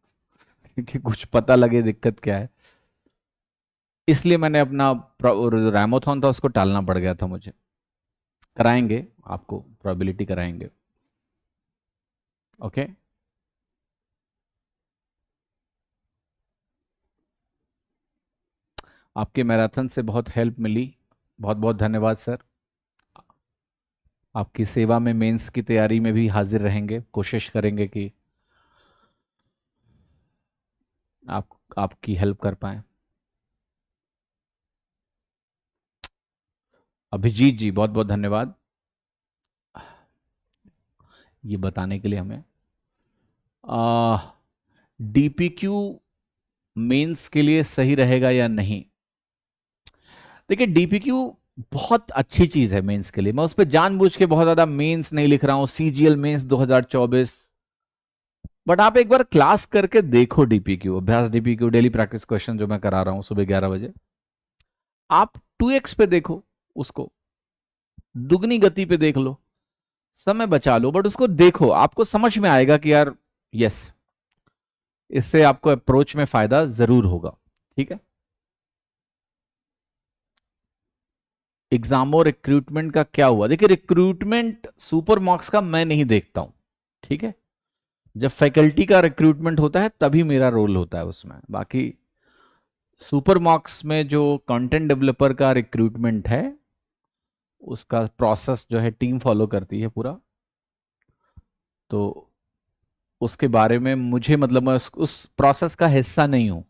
कि कुछ पता लगे दिक्कत क्या है, इसलिए मैंने अपना रैमोथॉन था उसको टालना पड़ गया था मुझे। कराएंगे आपको प्रोबेबिलिटी कराएंगे, ओके। आपके मैराथन से बहुत हेल्प मिली, बहुत बहुत धन्यवाद सर। आपकी सेवा में मेंस की तैयारी में भी हाजिर रहेंगे, कोशिश करेंगे कि आप आपकी हेल्प कर पाए। अभिजीत जी बहुत बहुत धन्यवाद ये बताने के लिए हमें। डीपीक्यू मेंस के लिए सही रहेगा या नहीं, देखिए डीपीक्यू बहुत अच्छी चीज है मेंस के लिए, मैं उस पर जानबूझ के बहुत ज्यादा मेंस नहीं लिख रहा हूं, सीजीएल मेंस 2024 बट आप एक बार क्लास करके देखो डीपीक्यू, अभ्यास डीपीक्यू डेली प्रैक्टिस क्वेश्चन जो मैं करा रहा हूं सुबह 11 बजे, आप 2x पे देखो उसको, दुगनी गति पे देख लो, समय बचा लो, बट उसको देखो, आपको समझ में आएगा कि यार यस, इससे आपको अप्रोच में फायदा जरूर होगा। ठीक है। एग्जाम और रिक्रूटमेंट का क्या हुआ? देखिए रिक्रूटमेंट सुपर मार्क्स का मैं नहीं देखता हूं। ठीक है। जब फैकल्टी का रिक्रूटमेंट होता है तभी मेरा रोल होता है उसमें। बाकी सुपर मार्क्स में जो कंटेंट डेवलपर का रिक्रूटमेंट है उसका प्रोसेस जो है टीम फॉलो करती है पूरा, तो उसके बारे में मुझे मतलब मैं उस प्रोसेस का हिस्सा नहीं हूं।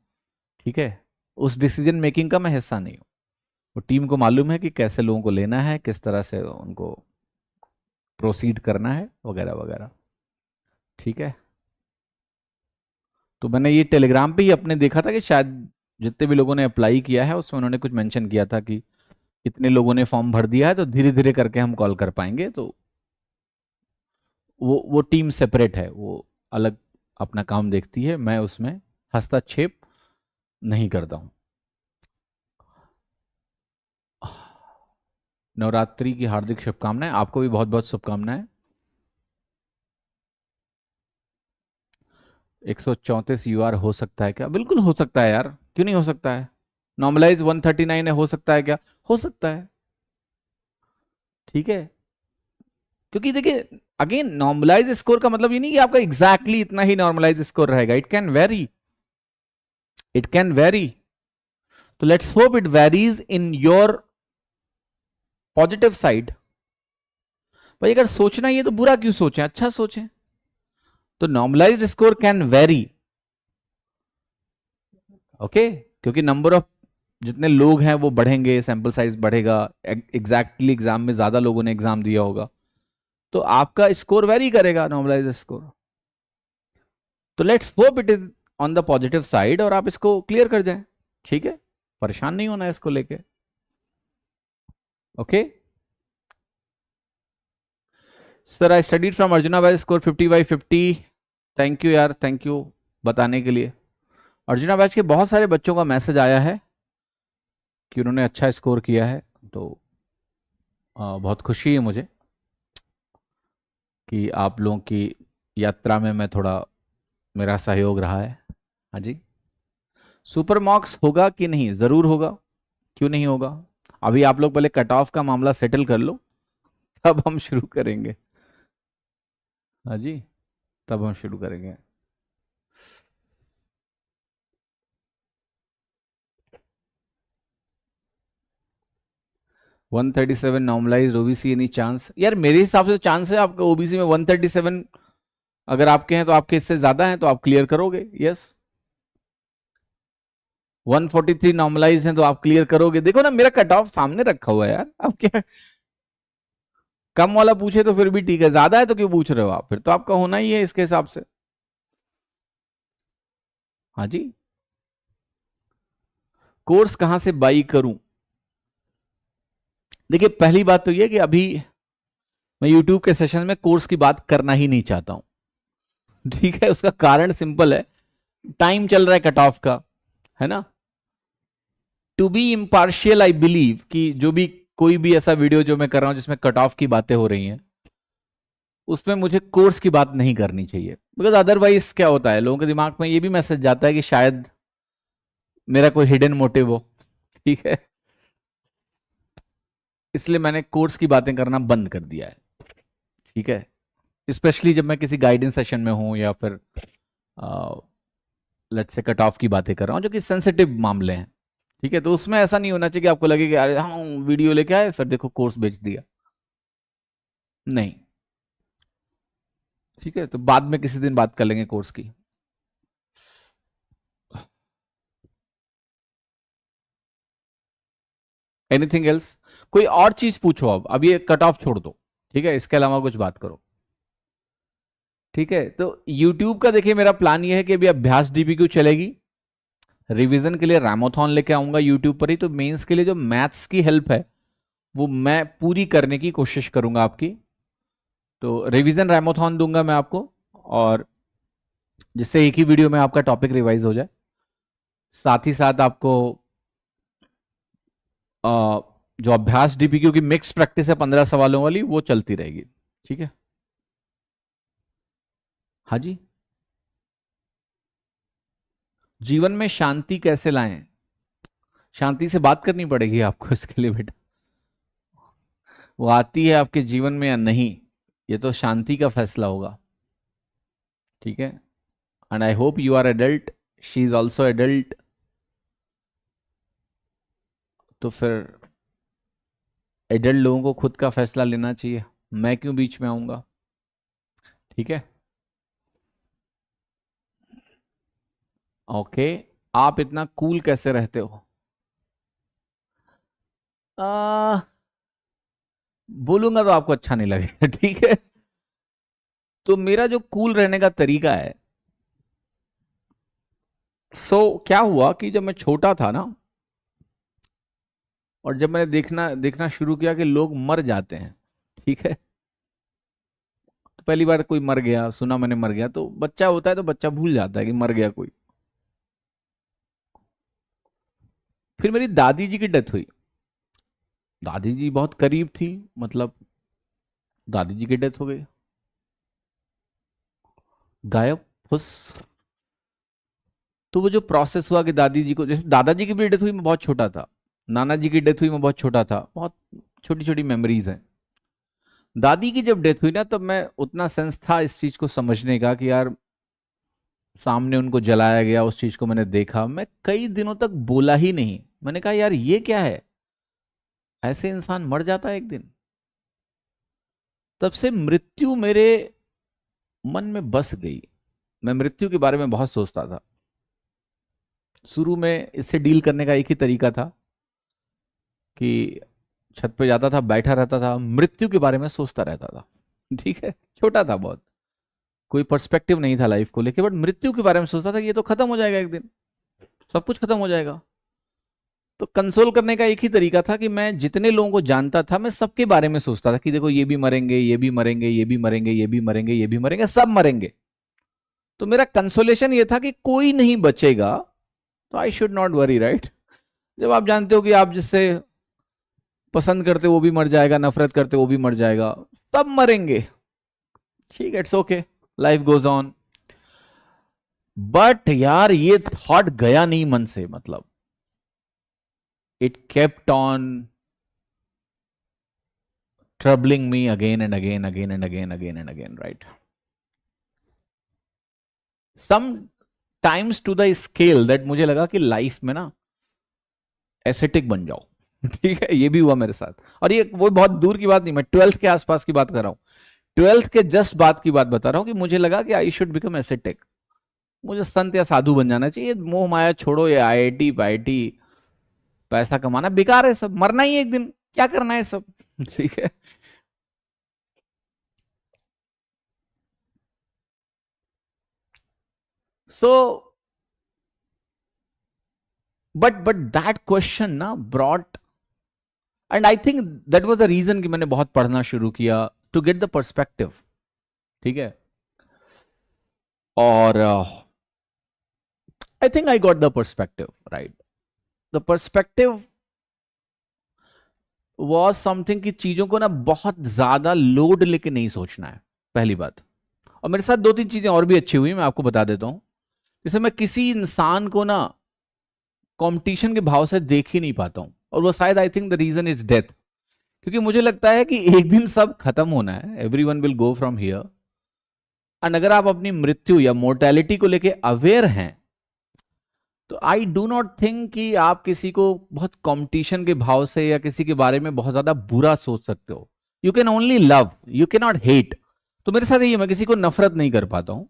ठीक है। उस डिसीजन मेकिंग का मैं हिस्सा नहीं हूं। वो टीम को मालूम है कि कैसे लोगों को लेना है, किस तरह से उनको प्रोसीड करना है, वगैरह वगैरह। ठीक है। तो मैंने ये टेलीग्राम पे ही अपने देखा था कि शायद जितने भी लोगों ने अप्लाई किया है उसमें उन्होंने कुछ मेंशन किया था कि इतने लोगों ने फॉर्म भर दिया है तो धीरे धीरे करके हम कॉल कर पाएंगे। तो वो टीम सेपरेट है, वो अलग अपना काम देखती है, मैं उसमें हस्तक्षेप नहीं करता हूं। नवरात्रि की हार्दिक शुभकामनाएं, आपको भी बहुत बहुत शुभकामनाएं। 134 यूआर हो सकता है क्या? बिल्कुल हो सकता है यार, क्यों नहीं हो सकता है? नॉर्मलाइज 139 है, हो सकता है क्या? हो सकता है। ठीक है। क्योंकि देखिए अगेन नॉर्मलाइज स्कोर का मतलब ये नहीं कि आपका एग्जैक्टली इतना ही नॉर्मलाइज स्कोर रहेगा, it can vary, it can vary. तो let's hope it varies in your positive side. भाई अगर सोचना ही है तो बुरा क्यों सोचें, अच्छा सोचें। तो normalised score can vary, okay, क्योंकि नंबर ऑफ जितने लोग हैं वो बढ़ेंगे, सैंपल साइज बढ़ेगा, एग्जैक्टली एग्जाम में ज्यादा लोगों ने एग्जाम दिया होगा, तो आपका स्कोर वेरी करेगा नॉर्मलाइज स्कोर। तो let's hope it is on the positive side और आप इसको क्लियर कर जाएं। ठीक है। परेशान नहीं होना है इसको लेके। Okay. Sir I studied from arjuna batch, score 50/50। Thank you यार, थैंक यू बताने के लिए। अर्जुना बैच के बहुत सारे बच्चों का मैसेज आया है कि उन्होंने अच्छा स्कोर किया है, तो बहुत खुशी है मुझे कि आप लोगों की यात्रा में मैं थोड़ा, मेरा सहयोग रहा है। हाँ जी। सुपर मार्क्स होगा कि नहीं? जरूर होगा, क्यों नहीं होगा। अभी आप लोग पहले कट ऑफ का मामला सेटल कर लो, तब हम शुरू करेंगे। हाँ जी, तब हम शुरू करेंगे। One 137 normalise OBC, any chance? यार मेरे हिसाब से चांस है आपका ओबीसी में 137, अगर आपके हैं तो आपके इससे ज्यादा हैं तो आप क्लियर करोगे। यस। 143 नॉर्मलाइज हैं तो आप क्लियर करोगे। देखो ना मेरा कट ऑफ सामने रखा हुआ है यार, अब क्या कम वाला पूछे तो फिर भी ठीक है, ज्यादा है तो क्यों पूछ रहे हो आप? फिर तो आपका होना ही है इसके हिसाब से। हाँ जी। कोर्स कहां से बाई करूं? देखिए पहली बात तो यह कि अभी मैं यूट्यूब के सेशन में कोर्स की बात करना ही नहीं चाहता हूं। ठीक है। उसका कारण सिंपल है, टाइम चल रहा है कट ऑफ का, है ना। To be impartial I believe कि जो भी कोई भी ऐसा वीडियो जो मैं कर रहा हूं जिसमें कट ऑफ की बातें हो रही हैं उसमें मुझे कोर्स की बात नहीं करनी चाहिए। बिकॉज अदरवाइज क्या होता है, लोगों के दिमाग में ये भी मैसेज जाता है कि शायद मेरा कोई हिडन मोटिव हो। ठीक है। इसलिए मैंने कोर्स की बातें करना बंद कर दिया है। ठीक है। स्पेशली जब मैं किसी गाइडेंस सेशन में हूं या फिर लेट्स से कट ऑफ की बातें कर रहा हूं जो कि सेंसिटिव मामले हैं। ठीक है। तो उसमें ऐसा नहीं होना चाहिए कि आपको लगे कि अरे हाँ वीडियो लेके आए फिर देखो कोर्स बेच दिया, नहीं। ठीक है। तो बाद में किसी दिन बात कर लेंगे कोर्स की। Anything else? कोई और चीज पूछो, अब ये कट ऑफ छोड़ दो। ठीक है। इसके अलावा कुछ बात करो। ठीक है। तो YouTube का देखिए मेरा प्लान ये है कि अभी अभ्यास डीबीक्यू चलेगी, रिवीजन के लिए रैमोथॉन लेके आऊंगा YouTube पर ही, तो मेंस के लिए जो मैथ्स की हेल्प है वो मैं पूरी करने की कोशिश करूंगा आपकी। तो रिवीजन रैमोथॉन दूंगा मैं आपको, और जिससे एक ही वीडियो में आपका टॉपिक रिवाइज हो जाए, साथ ही साथ आपको जो अभ्यास डीपीक्यू की मिक्स प्रैक्टिस है 15 सवालों वाली, वो चलती रहेगी। ठीक है, हाँ जी। जीवन में शांति कैसे लाएं? शांति से बात करनी पड़ेगी आपको इसके लिए बेटा। वो आती है आपके जीवन में या नहीं, ये तो शांति का फैसला होगा। ठीक है, and I hope you are adult, she is also adult, तो फिर एडल्ट लोगों को खुद का फैसला लेना चाहिए, मैं क्यों बीच में आऊंगा। ठीक है, ओके। आप इतना कूल कैसे रहते हो? आ, बोलूंगा तो आपको अच्छा नहीं लगेगा। ठीक है, तो मेरा जो कूल रहने का तरीका है, क्या हुआ कि जब मैं छोटा था ना, और जब मैंने देखना देखना शुरू किया कि लोग मर जाते हैं, ठीक है, तो पहली बार कोई मर गया सुना मैंने, मर गया, तो बच्चा होता है तो बच्चा भूल जाता है कि मर गया कोई। फिर मेरी दादी जी की डेथ हुई। दादी जी बहुत करीब थी, मतलब दादी जी की डेथ हो गई, गायब, फुस। तो वो जो प्रोसेस हुआ कि दादी जी को, जैसे दादाजी की भी डेथ हुई मैं बहुत छोटा था, नाना जी की डेथ हुई मैं बहुत छोटा था, बहुत छोटी छोटी मेमोरीज हैं। दादी की जब डेथ हुई ना, तब मैं उतना सेंस था इस चीज को समझने का कि यार सामने उनको जलाया गया, उस चीज को मैंने देखा, मैं कई दिनों तक बोला ही नहीं। मैंने कहा यार ये क्या है, ऐसे इंसान मर जाता है एक दिन। तब से मृत्यु मेरे मन में बस गई। मैं मृत्यु के बारे में बहुत सोचता था। शुरू में इससे डील करने का एक ही तरीका था कि छत पे जाता था, बैठा रहता था, मृत्यु के बारे में सोचता रहता था। ठीक है, छोटा था बहुत, कोई पर्सपेक्टिव नहीं था लाइफ को लेके, बट मृत्यु के बारे में सोचता था कि ये तो खत्म हो जाएगा एक दिन, सब कुछ खत्म हो जाएगा। तो कंसोल करने का एक ही तरीका था कि मैं जितने लोगों को जानता था, मैं सबके बारे में सोचता था कि देखो ये भी मरेंगे, ये भी मरेंगे, ये भी मरेंगे, ये भी मरेंगे, ये भी मरेंगे, सब मरेंगे। तो मेरा कंसोलेशन ये था कि कोई नहीं बचेगा, तो I should not worry, right. जब आप जानते हो कि आप जिससे पसंद करते हो वो भी मर जाएगा, नफरत करते हो वो भी मर जाएगा, सब मरेंगे, ठीक है, it's okay, life goes on. But यार ये थॉट गया नहीं मन से, मतलब it kept on troubling me again and again, again and again, again and again, right. Sometimes to the scale that मुझे लगा कि लाइफ में ना एसेटिक बन जाओ। ठीक है, ये भी हुआ मेरे साथ, और ये वो बहुत दूर की बात नहीं, मैं 12th के आसपास की बात कर रहा हूं, 12th के जस्ट बात की बात बता रहा हूं कि मुझे लगा कि आई शुड बिकम एसेटिक, मुझे संत या साधु बन जाना चाहिए, मोह माया छोड़ो, ये आईआईटी पाईआईटी पैसा कमाना बेकार है, सब मरना ही एक दिन, क्या करना है सब। ठीक है, सो बट दैट क्वेश्चन ना brought, and I think that was the reason कि मैंने बहुत पढ़ना शुरू किया टू गेट द पर्सपेक्टिव। ठीक है, और I think I got the perspective, right. The perspective was something कि चीजों को ना बहुत ज्यादा लोड लेके नहीं सोचना है, पहली बात। और मेरे साथ दो तीन चीजें और भी अच्छी हुई, मैं आपको बता देता हूं। जैसे मैं किसी इंसान को ना कंपटीशन के भाव से देख ही नहीं पाता हूं, और वो शायद I think the reason is death, क्योंकि मुझे लगता है कि एक दिन सब खत्म होना है, every one will go from here. And अगर आप अपनी मृत्यु या मोर्टेलिटी को लेके अवेयर हैं, तो आई डू नॉट थिंक कि आप किसी को बहुत कंपटीशन के भाव से या किसी के बारे में बहुत ज्यादा बुरा सोच सकते हो। You can only love, you can not hate. तो मेरे साथ ये, मैं किसी को नफरत नहीं कर पाता हूं,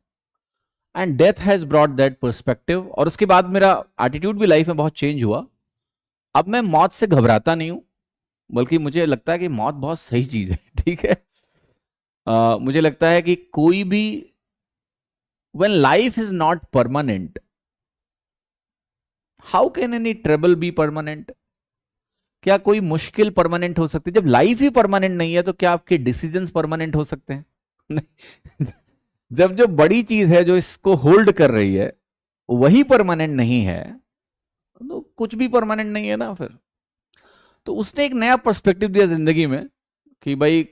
and death has brought that perspective. और उसके बाद मेरा एटीट्यूड भी लाइफ में बहुत चेंज हुआ। अब मैं मौत से घबराता नहीं हूं, बल्कि मुझे लगता है कि मौत बहुत सही चीज है। ठीक है, मुझे लगता है कि कोई भी, when life is not permanent, how can any trouble be permanent? क्या कोई मुश्किल परमानेंट हो सकती है? जब लाइफ ही परमानेंट नहीं है, तो क्या आपके डिसीजंस परमानेंट हो सकते हैं? नहीं। जब जो बड़ी चीज है जो इसको होल्ड कर रही है वही परमानेंट नहीं है, तो कुछ भी परमानेंट नहीं है ना फिर। तो उसने एक नया पर्सपेक्टिव दिया जिंदगी में कि भाई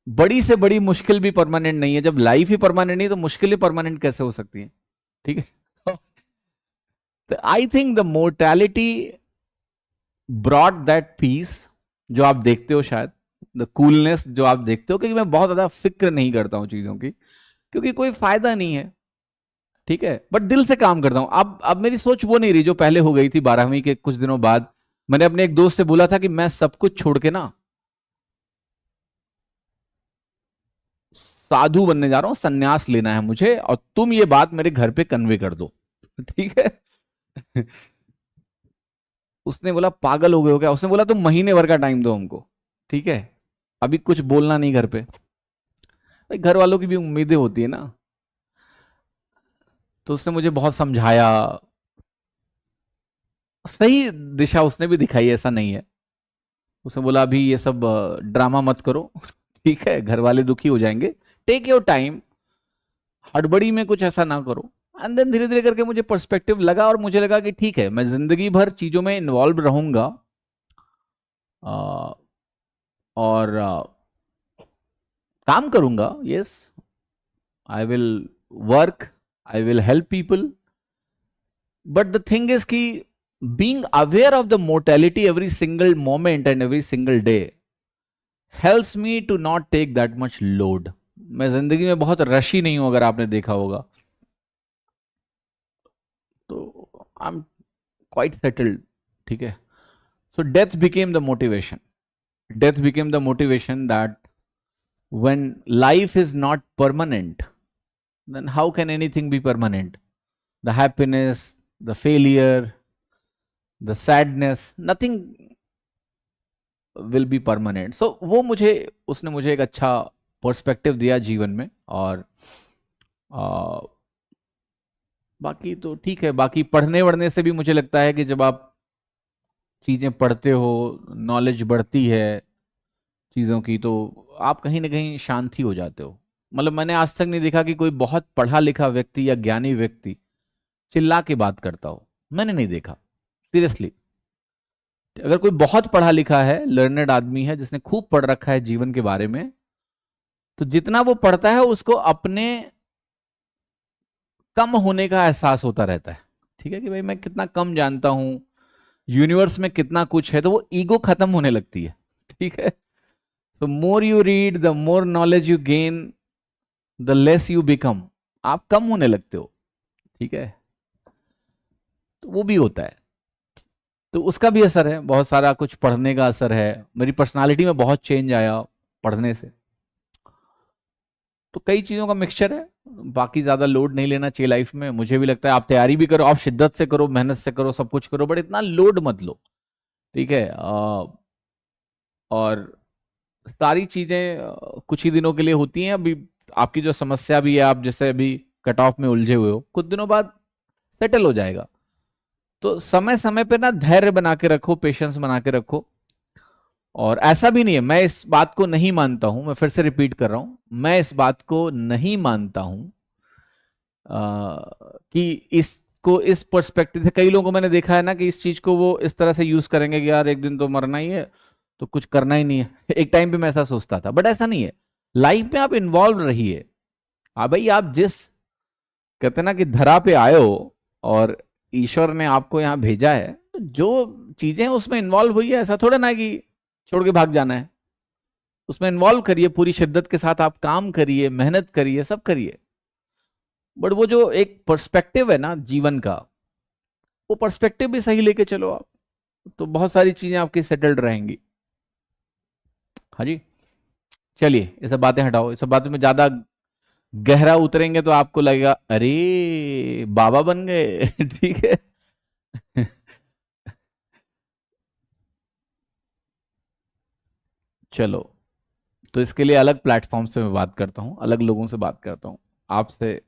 बड़ी से बड़ी मुश्किल भी परमानेंट नहीं है। जब लाइफ ही परमानेंट नहीं तो मुश्किलें परमानेंट कैसे हो सकती हैं? ठीक है। तो I think the mortality brought that piece जो आप देखते हो, शायद द कूलनेस जो आप देखते हो, क्योंकि मैं बहुत ज्यादा फिक्र नहीं करता हूं चीजों की, क्योंकि कोई फायदा नहीं है। ठीक है, बट दिल से काम करता हूं। अब मेरी सोच वो नहीं रही जो पहले हो गई थी 12वीं के कुछ दिनों बाद। मैंने अपने एक दोस्त से बोला था कि मैं सब कुछ छोड़ के ना साधु बनने जा रहा हूं, सन्यास लेना है मुझे, और तुम ये बात मेरे घर पे कन्वे कर दो। ठीक है। उसने बोला पागल हो गए हो क्या? उसने बोला तुम महीने भर का टाइम दो हमको, ठीक है, अभी कुछ बोलना नहीं घर पे। भाई घर वालों की भी उम्मीदें होती है ना। तो उसने मुझे बहुत समझाया, सही दिशा उसने भी दिखाई, ऐसा नहीं है। उसने बोला अभी ये सब ड्रामा मत करो। ठीक है, घर वाले दुखी हो जाएंगे, टेक योर टाइम, हड़बड़ी में कुछ ऐसा ना करो। एंड देन धीरे धीरे करके मुझे पर्सपेक्टिव लगा और मुझे लगा कि ठीक है, मैं जिंदगी भर चीजों में इन्वॉल्व रहूंगा, और काम करूंगा। Yes, I will work, I will help people, but the thing is कि being aware of the mortality every single moment and every single day helps me to not take that much load. मैं जिंदगी में बहुत रशी नहीं हूं, अगर आपने देखा होगा, तो आई एम क्वाइट सेटल्ड। ठीक है, so death became the motivation. Death became the motivation that when life is not permanent, then how can anything be permanent? The happiness, the failure, the sadness, nothing will be permanent. So वो मुझे, उसने मुझे एक अच्छा perspective दिया जीवन में। और आ, बाकी तो ठीक है, बाकी पढ़ने वढ़ने से भी मुझे लगता है कि जब आप चीजें पढ़ते हो, नॉलेज बढ़ती है चीजों की, तो आप कहीं ना कहीं शांति हो जाते हो। मतलब मैंने आज तक नहीं देखा कि कोई बहुत पढ़ा लिखा व्यक्ति या ज्ञानी व्यक्ति चिल्ला के बात करता हो, मैंने नहीं देखा सीरियसली। अगर कोई बहुत पढ़ा लिखा है, लर्नेड आदमी है, जिसने खूब पढ़ रखा है जीवन के बारे में, तो जितना वो पढ़ता है उसको अपने कम होने का एहसास होता रहता है। ठीक है, कि भाई मैं कितना कम जानता हूं, यूनिवर्स में कितना कुछ है, तो वो ईगो खत्म होने लगती है। ठीक है, so more you read, the more knowledge you gain, the less you become. आप कम होने लगते हो। ठीक है, तो वो भी होता है, तो उसका भी असर है, बहुत सारा कुछ पढ़ने का असर है। मेरी पर्सनालिटी में बहुत चेंज आया पढ़ने से। तो कई चीजों का मिक्सचर है। बाकी ज्यादा लोड नहीं लेना चाहिए लाइफ में। मुझे भी लगता है आप तैयारी भी करो, आप शिद्दत से करो, मेहनत से करो, सब कुछ करो, बट इतना लोड मत लो। ठीक है, और सारी चीजें कुछ ही दिनों के लिए होती हैं। अभी आपकी जो समस्या भी है, आप जैसे अभी कट ऑफ में उलझे हुए हो, कुछ दिनों बाद सेटल हो जाएगा। तो समय समय पे ना धैर्य बना के रखो, पेशेंस बना के रखो। और ऐसा भी नहीं है, मैं इस बात को नहीं मानता हूं, मैं फिर से रिपीट कर रहा हूं, मैं इस बात को नहीं मानता हूं कि इसको इस पर्सपेक्टिव से, कई लोगों को मैंने देखा है ना कि इस चीज को वो इस तरह से यूज करेंगे कि यार एक दिन तो मरना ही है, तो कुछ करना ही नहीं है। एक टाइम पे मैं ऐसा सोचता था, बट ऐसा नहीं है। लाइफ में आप इन्वॉल्व रहिए। हाँ भाई, आप जिस, कहते ना कि धरा पे आए हो और ईश्वर ने आपको यहाँ भेजा है, तो जो चीजें हैं उसमें इन्वॉल्व हुई है। ऐसा थोड़ा ना कि छोड़ के भाग जाना है, उसमें इन्वॉल्व करिए, पूरी शिद्दत के साथ आप काम करिए, मेहनत करिए, सब करिए। बट वो जो एक पर्सपेक्टिव है ना जीवन का, वो पर्सपेक्टिव भी सही लेके चलो आप, तो बहुत सारी चीजें आपकी सेटल्ड रहेंगी। हाँ जी, चलिए ये सब बातें हटाओ। ये सब बातों में ज्यादा गहरा उतरेंगे तो आपको लगेगा अरे बाबा बन गए। ठीक है। चलो, तो इसके लिए अलग प्लेटफॉर्म से मैं बात करता हूँ, अलग लोगों से बात करता हूँ। आपसे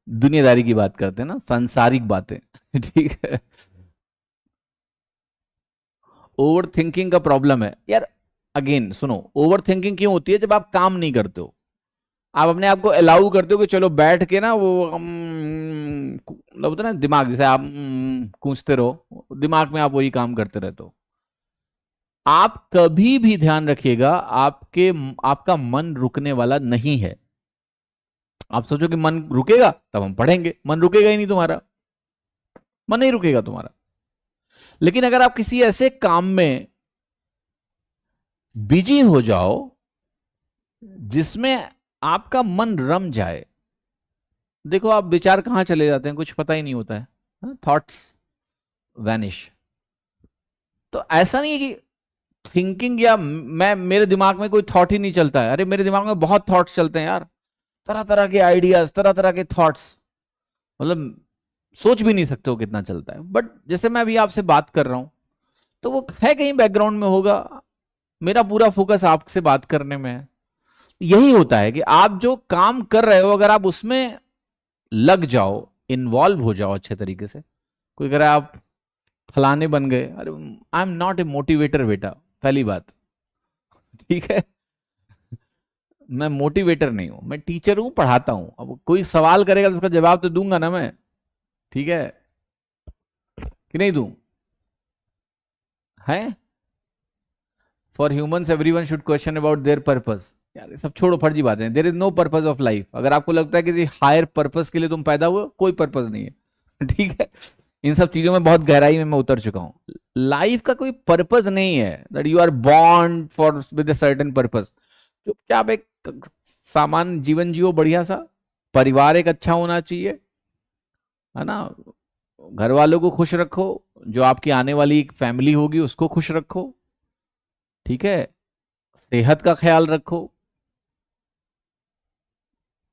दुनियादारी की बात करते हैं ना, सांसारिक बातें। ठीक है। ओवर थिंकिंग का प्रॉब्लम है यार। अगेन सुनो, ओवर थिंकिंग क्यों होती है? जब आप काम नहीं करते हो। आप अपने आप को अलाउ करते हो कि चलो बैठ के ना वो मतलब होता है ना दिमाग, जैसे आप गूंजते रहो दिमाग में, आप वही काम करते रहते हो। आप कभी भी ध्यान रखिएगा, आपका मन रुकने वाला नहीं है। आप सोचो कि मन रुकेगा तब हम पढ़ेंगे, मन रुकेगा ही नहीं तुम्हारा, मन नहीं रुकेगा तुम्हारा। लेकिन अगर आप किसी ऐसे काम में बिजी हो जाओ जिसमें आपका मन रम जाए, देखो आप विचार कहां चले जाते हैं कुछ पता ही नहीं होता है, थॉट्स वैनिश। तो ऐसा नहीं है कि थिंकिंग या मैं मेरे दिमाग में कोई थॉट ही नहीं चलता है, अरे मेरे दिमाग में बहुत थॉट्स चलते हैं यार, तरह तरह के आइडियाज, तरह तरह के थॉट्स, मतलब सोच भी नहीं सकते हो कितना चलता है। बट जैसे मैं अभी आपसे बात कर रहा हूं तो वो है कहीं बैकग्राउंड में होगा, मेरा पूरा फोकस आपसे बात करने में है। यही होता है कि आप जो काम कर रहे हो अगर आप उसमें लग जाओ, इन्वॉल्व हो जाओ अच्छे तरीके से। कोई कह रहा है आप फलाने बन गए, अरे I am not a motivator बेटा, पहली बात, ठीक है। मैं मोटिवेटर नहीं हूं, मैं टीचर हूं, पढ़ाता हूं। अब कोई सवाल करेगा तो उसका जवाब तो दूंगा ना मैं, ठीक है कि नहीं दूं? है for humans everyone should question about their purpose. यार ये सब छोड़ो, फर्जी बातें। There is no purpose of life. अगर आपको लगता है किसी हायर पर्पस के लिए तुम पैदा हुए, कोई पर्पस नहीं है ठीक है। इन सब चीजों में बहुत गहराई में मैं उतर चुका हूं। लाइफ का कोई पर्पस नहीं है that you are born for with a certain purpose. चुपचाप एक सामान्य जीवन जियो, बढ़िया सा, परिवार एक अच्छा होना चाहिए, है ना, घर वालों को खुश रखो, जो आपकी आने वाली एक फैमिली होगी उसको खुश रखो, ठीक है, सेहत का ख्याल रखो,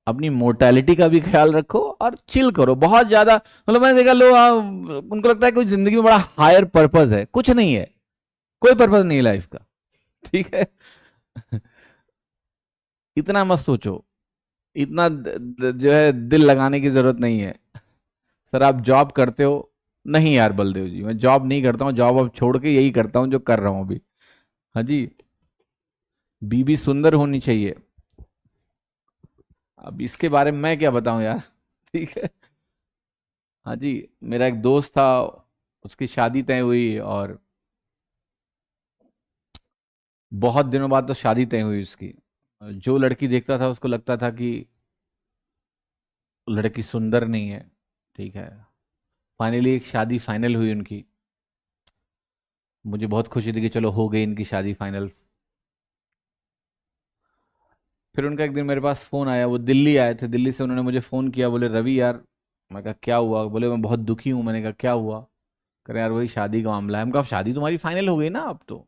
अपनी मोर्टेलिटी का भी ख्याल रखो और चिल करो बहुत ज्यादा। मतलब मैंने देखा लोग उनको लगता है कोई जिंदगी में बड़ा हायर पर्पस है, कुछ नहीं है, कोई पर्पस नहीं है लाइफ का, ठीक है इतना मत सोचो, इतना जो है दिल लगाने की जरूरत नहीं है। सर आप जॉब करते हो? नहीं यार बलदेव जी, मैं जॉब नहीं करता हूँ, जॉब अब छोड़ के यही करता हूँ जो कर रहा हूँ अभी। हाँ जी। बीबी सुंदर होनी चाहिए, अब इसके बारे में मैं क्या बताऊं यार ठीक है। हाँ जी। मेरा एक दोस्त था, उसकी शादी तय हुई और बहुत दिनों बाद तो शादी तय हुई उसकी। जो लड़की देखता था उसको लगता था कि लड़की सुंदर नहीं है, ठीक है। फाइनली एक शादी फाइनल हुई उनकी, मुझे बहुत खुशी थी कि चलो हो गई इनकी शादी फाइनल। फिर उनका एक दिन मेरे पास फोन आया, वो दिल्ली आए थे, दिल्ली से उन्होंने मुझे फोन किया, बोले रवि यार। मैं कहा क्या हुआ? बोले मैं बहुत दुखी हूँ। मैंने कहा क्या हुआ? कह रहे यार वही शादी का मामला है। हम कहा शादी तुम्हारी फाइनल हो गई ना अब तो?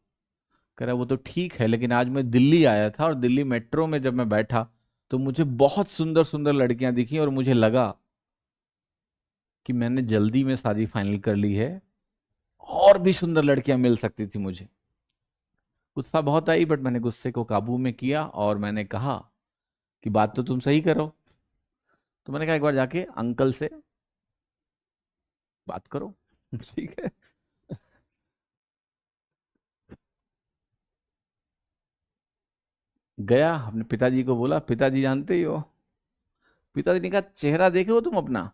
कह रहा वो तो ठीक है, लेकिन आज मैं दिल्ली आया था और दिल्ली मेट्रो में जब मैं बैठा तो मुझे बहुत सुंदर सुंदर लड़कियां दिखी और मुझे लगा कि मैंने जल्दी में शादी फाइनल कर ली है, और भी सुंदर लड़कियां मिल सकती थी मुझे। गुस्सा बहुत आई, बट मैंने गुस्से को काबू में किया और मैंने कहा कि बात तो तुम सही करो। तो मैंने कहा एक बार जाके अंकल से बात करो ठीक है। गया, अपने पिताजी को बोला, पिताजी जानते ही हो। पिताजी ने कहा चेहरा देखे हो तुम अपना?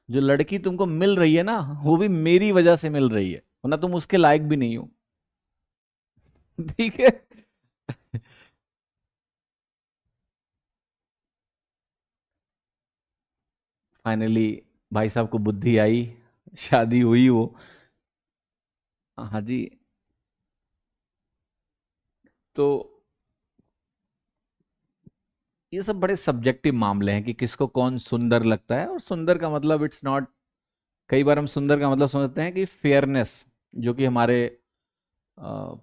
जो लड़की तुमको मिल रही है ना, वो भी मेरी वजह से मिल रही है, वरना तुम उसके लायक भी नहीं हो ठीक है। फाइनली भाई साहब को बुद्धि आई, शादी हुई वो। हाँ जी। तो ये सब बड़े सब्जेक्टिव मामले हैं कि किसको कौन सुंदर लगता है, और सुंदर का मतलब इट्स नॉट, कई बार हम सुंदर का मतलब समझते हैं कि फेयरनेस, जो कि हमारे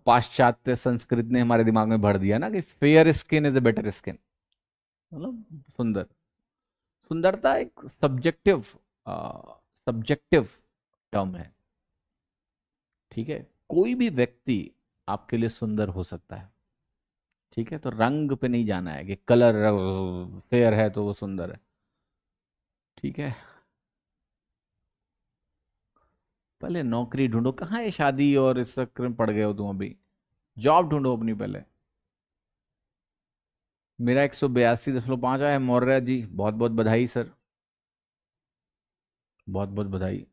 पाश्चात्य संस्कृति ने हमारे दिमाग में भर दिया ना कि fair skin is a better skin, मतलब सुंदर। सुंदरता एक सब्जेक्टिव सब्जेक्टिव टर्म है, ठीक है। कोई भी व्यक्ति आपके लिए सुंदर हो सकता है, ठीक है। तो रंग पे नहीं जाना है कि कलर फेयर है तो वो सुंदर है, ठीक है। पहले नौकरी ढूंढो, कहाँ ये शादी और इस चक्कर में पड़ गए हो तुम अभी? जॉब ढूंढो अपनी पहले। मेरा 182.5 आया है मौर्य जी, बहुत बहुत बधाई सर, बहुत बहुत बधाई।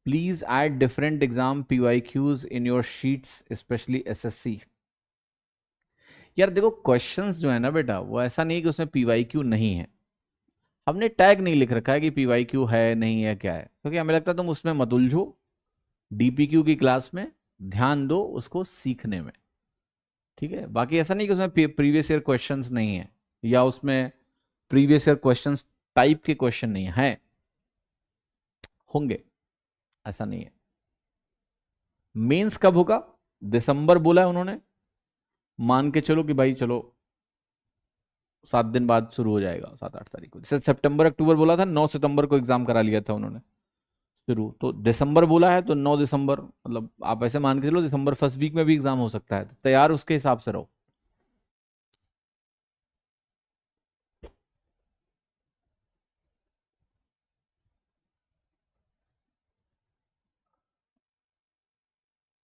Please add different exam PYQs in your sheets specially SSC। यार देखो क्वेश्चंस जो है ना बेटा, वो ऐसा नहीं कि उसमें PYQ नहीं है, हमने टैग नहीं लिख रखा है कि PYQ है नहीं है क्या है, क्योंकि हमें लगता है तुम उसमें मत उलझो, DPQ की क्लास में ध्यान दो उसको सीखने में, ठीक है। बाकी ऐसा नहीं कि उसमें प्रीवियस ईयर क्वेश्चंस नहीं है, या उसमें प्रीवियस ईयर क्वेश्चंस टाइप के क्वेश्चन नहीं है, होंगे, ऐसा नहीं है। मेंस कब होगा? दिसंबर बोला है उन्होंने, मान के चलो कि भाई चलो 7 दिन बाद शुरू हो जाएगा, 7-8 तारीख को। जैसे सितंबर अक्टूबर बोला था, 9 सितंबर को एग्जाम करा लिया था उन्होंने शुरू, तो दिसंबर बोला है तो 9 दिसंबर, मतलब आप ऐसे मान के चलो दिसंबर फर्स्ट वीक में भी एग्जाम हो सकता है, तो तैयार उसके हिसाब से रहो।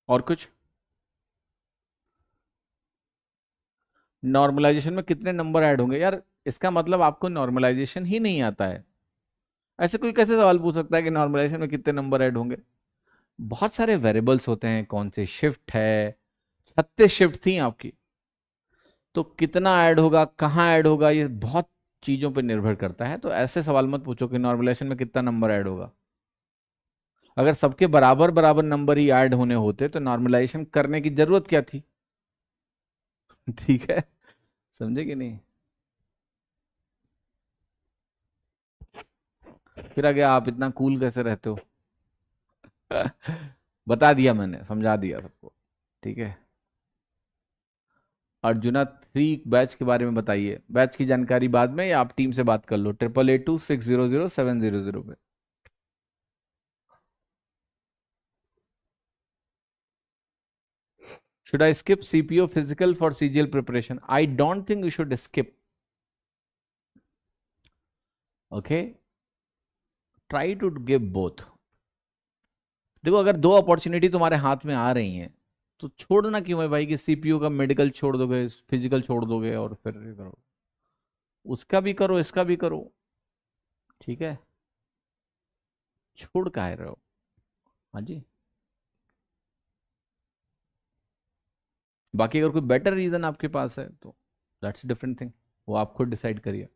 और कुछ? नॉर्मलाइजेशन में कितने नंबर ऐड होंगे? यार इसका मतलब आपको नॉर्मलाइजेशन ही नहीं आता है। ऐसे कोई कैसे सवाल पूछ सकता है कि नॉर्मलाइजेशन में कितने नंबर ऐड होंगे? बहुत सारे वेरिएबल्स होते हैं, कौन से शिफ्ट है, 36 शिफ्ट थी आपकी, तो कितना ऐड होगा, कहाँ ऐड होगा, ये बहुत चीजों पर निर्भर करता है। तो ऐसे सवाल मत पूछो कि नॉर्मलाइजेशन में कितना नंबर ऐड होगा। अगर सबके बराबर बराबर नंबर ही ऐड होने होते तो नॉर्मलाइजेशन करने की जरूरत क्या थी? ठीक है, समझे कि नहीं? फिर आगे आप इतना कूल कैसे रहते हो? बता दिया मैंने, समझा दिया सबको, ठीक है। अर्जुना 3 बैच के बारे में बताइए। बैच की जानकारी बाद में, या आप टीम से बात कर लो 8882600700 पे। Should I skip CPO physical for CGL preparation? I don't think you should skip. Okay? Try to give both. देखो अगर दो अपॉर्चुनिटी तुम्हारे हाथ में आ रही हैं तो छोड़ना क्यों है भाई कि सीपीयू का मेडिकल छोड़ दोगे, फिजिकल छोड़ दोगे और फिर ये करो, उसका भी करो इसका भी करो, ठीक है। छोड़ काहे रहे हो? हाँ जी। बाकी अगर कोई बेटर रीजन आपके पास है तो दैट्स डिफरेंट थिंग, वो आप खुद डिसाइड करिए।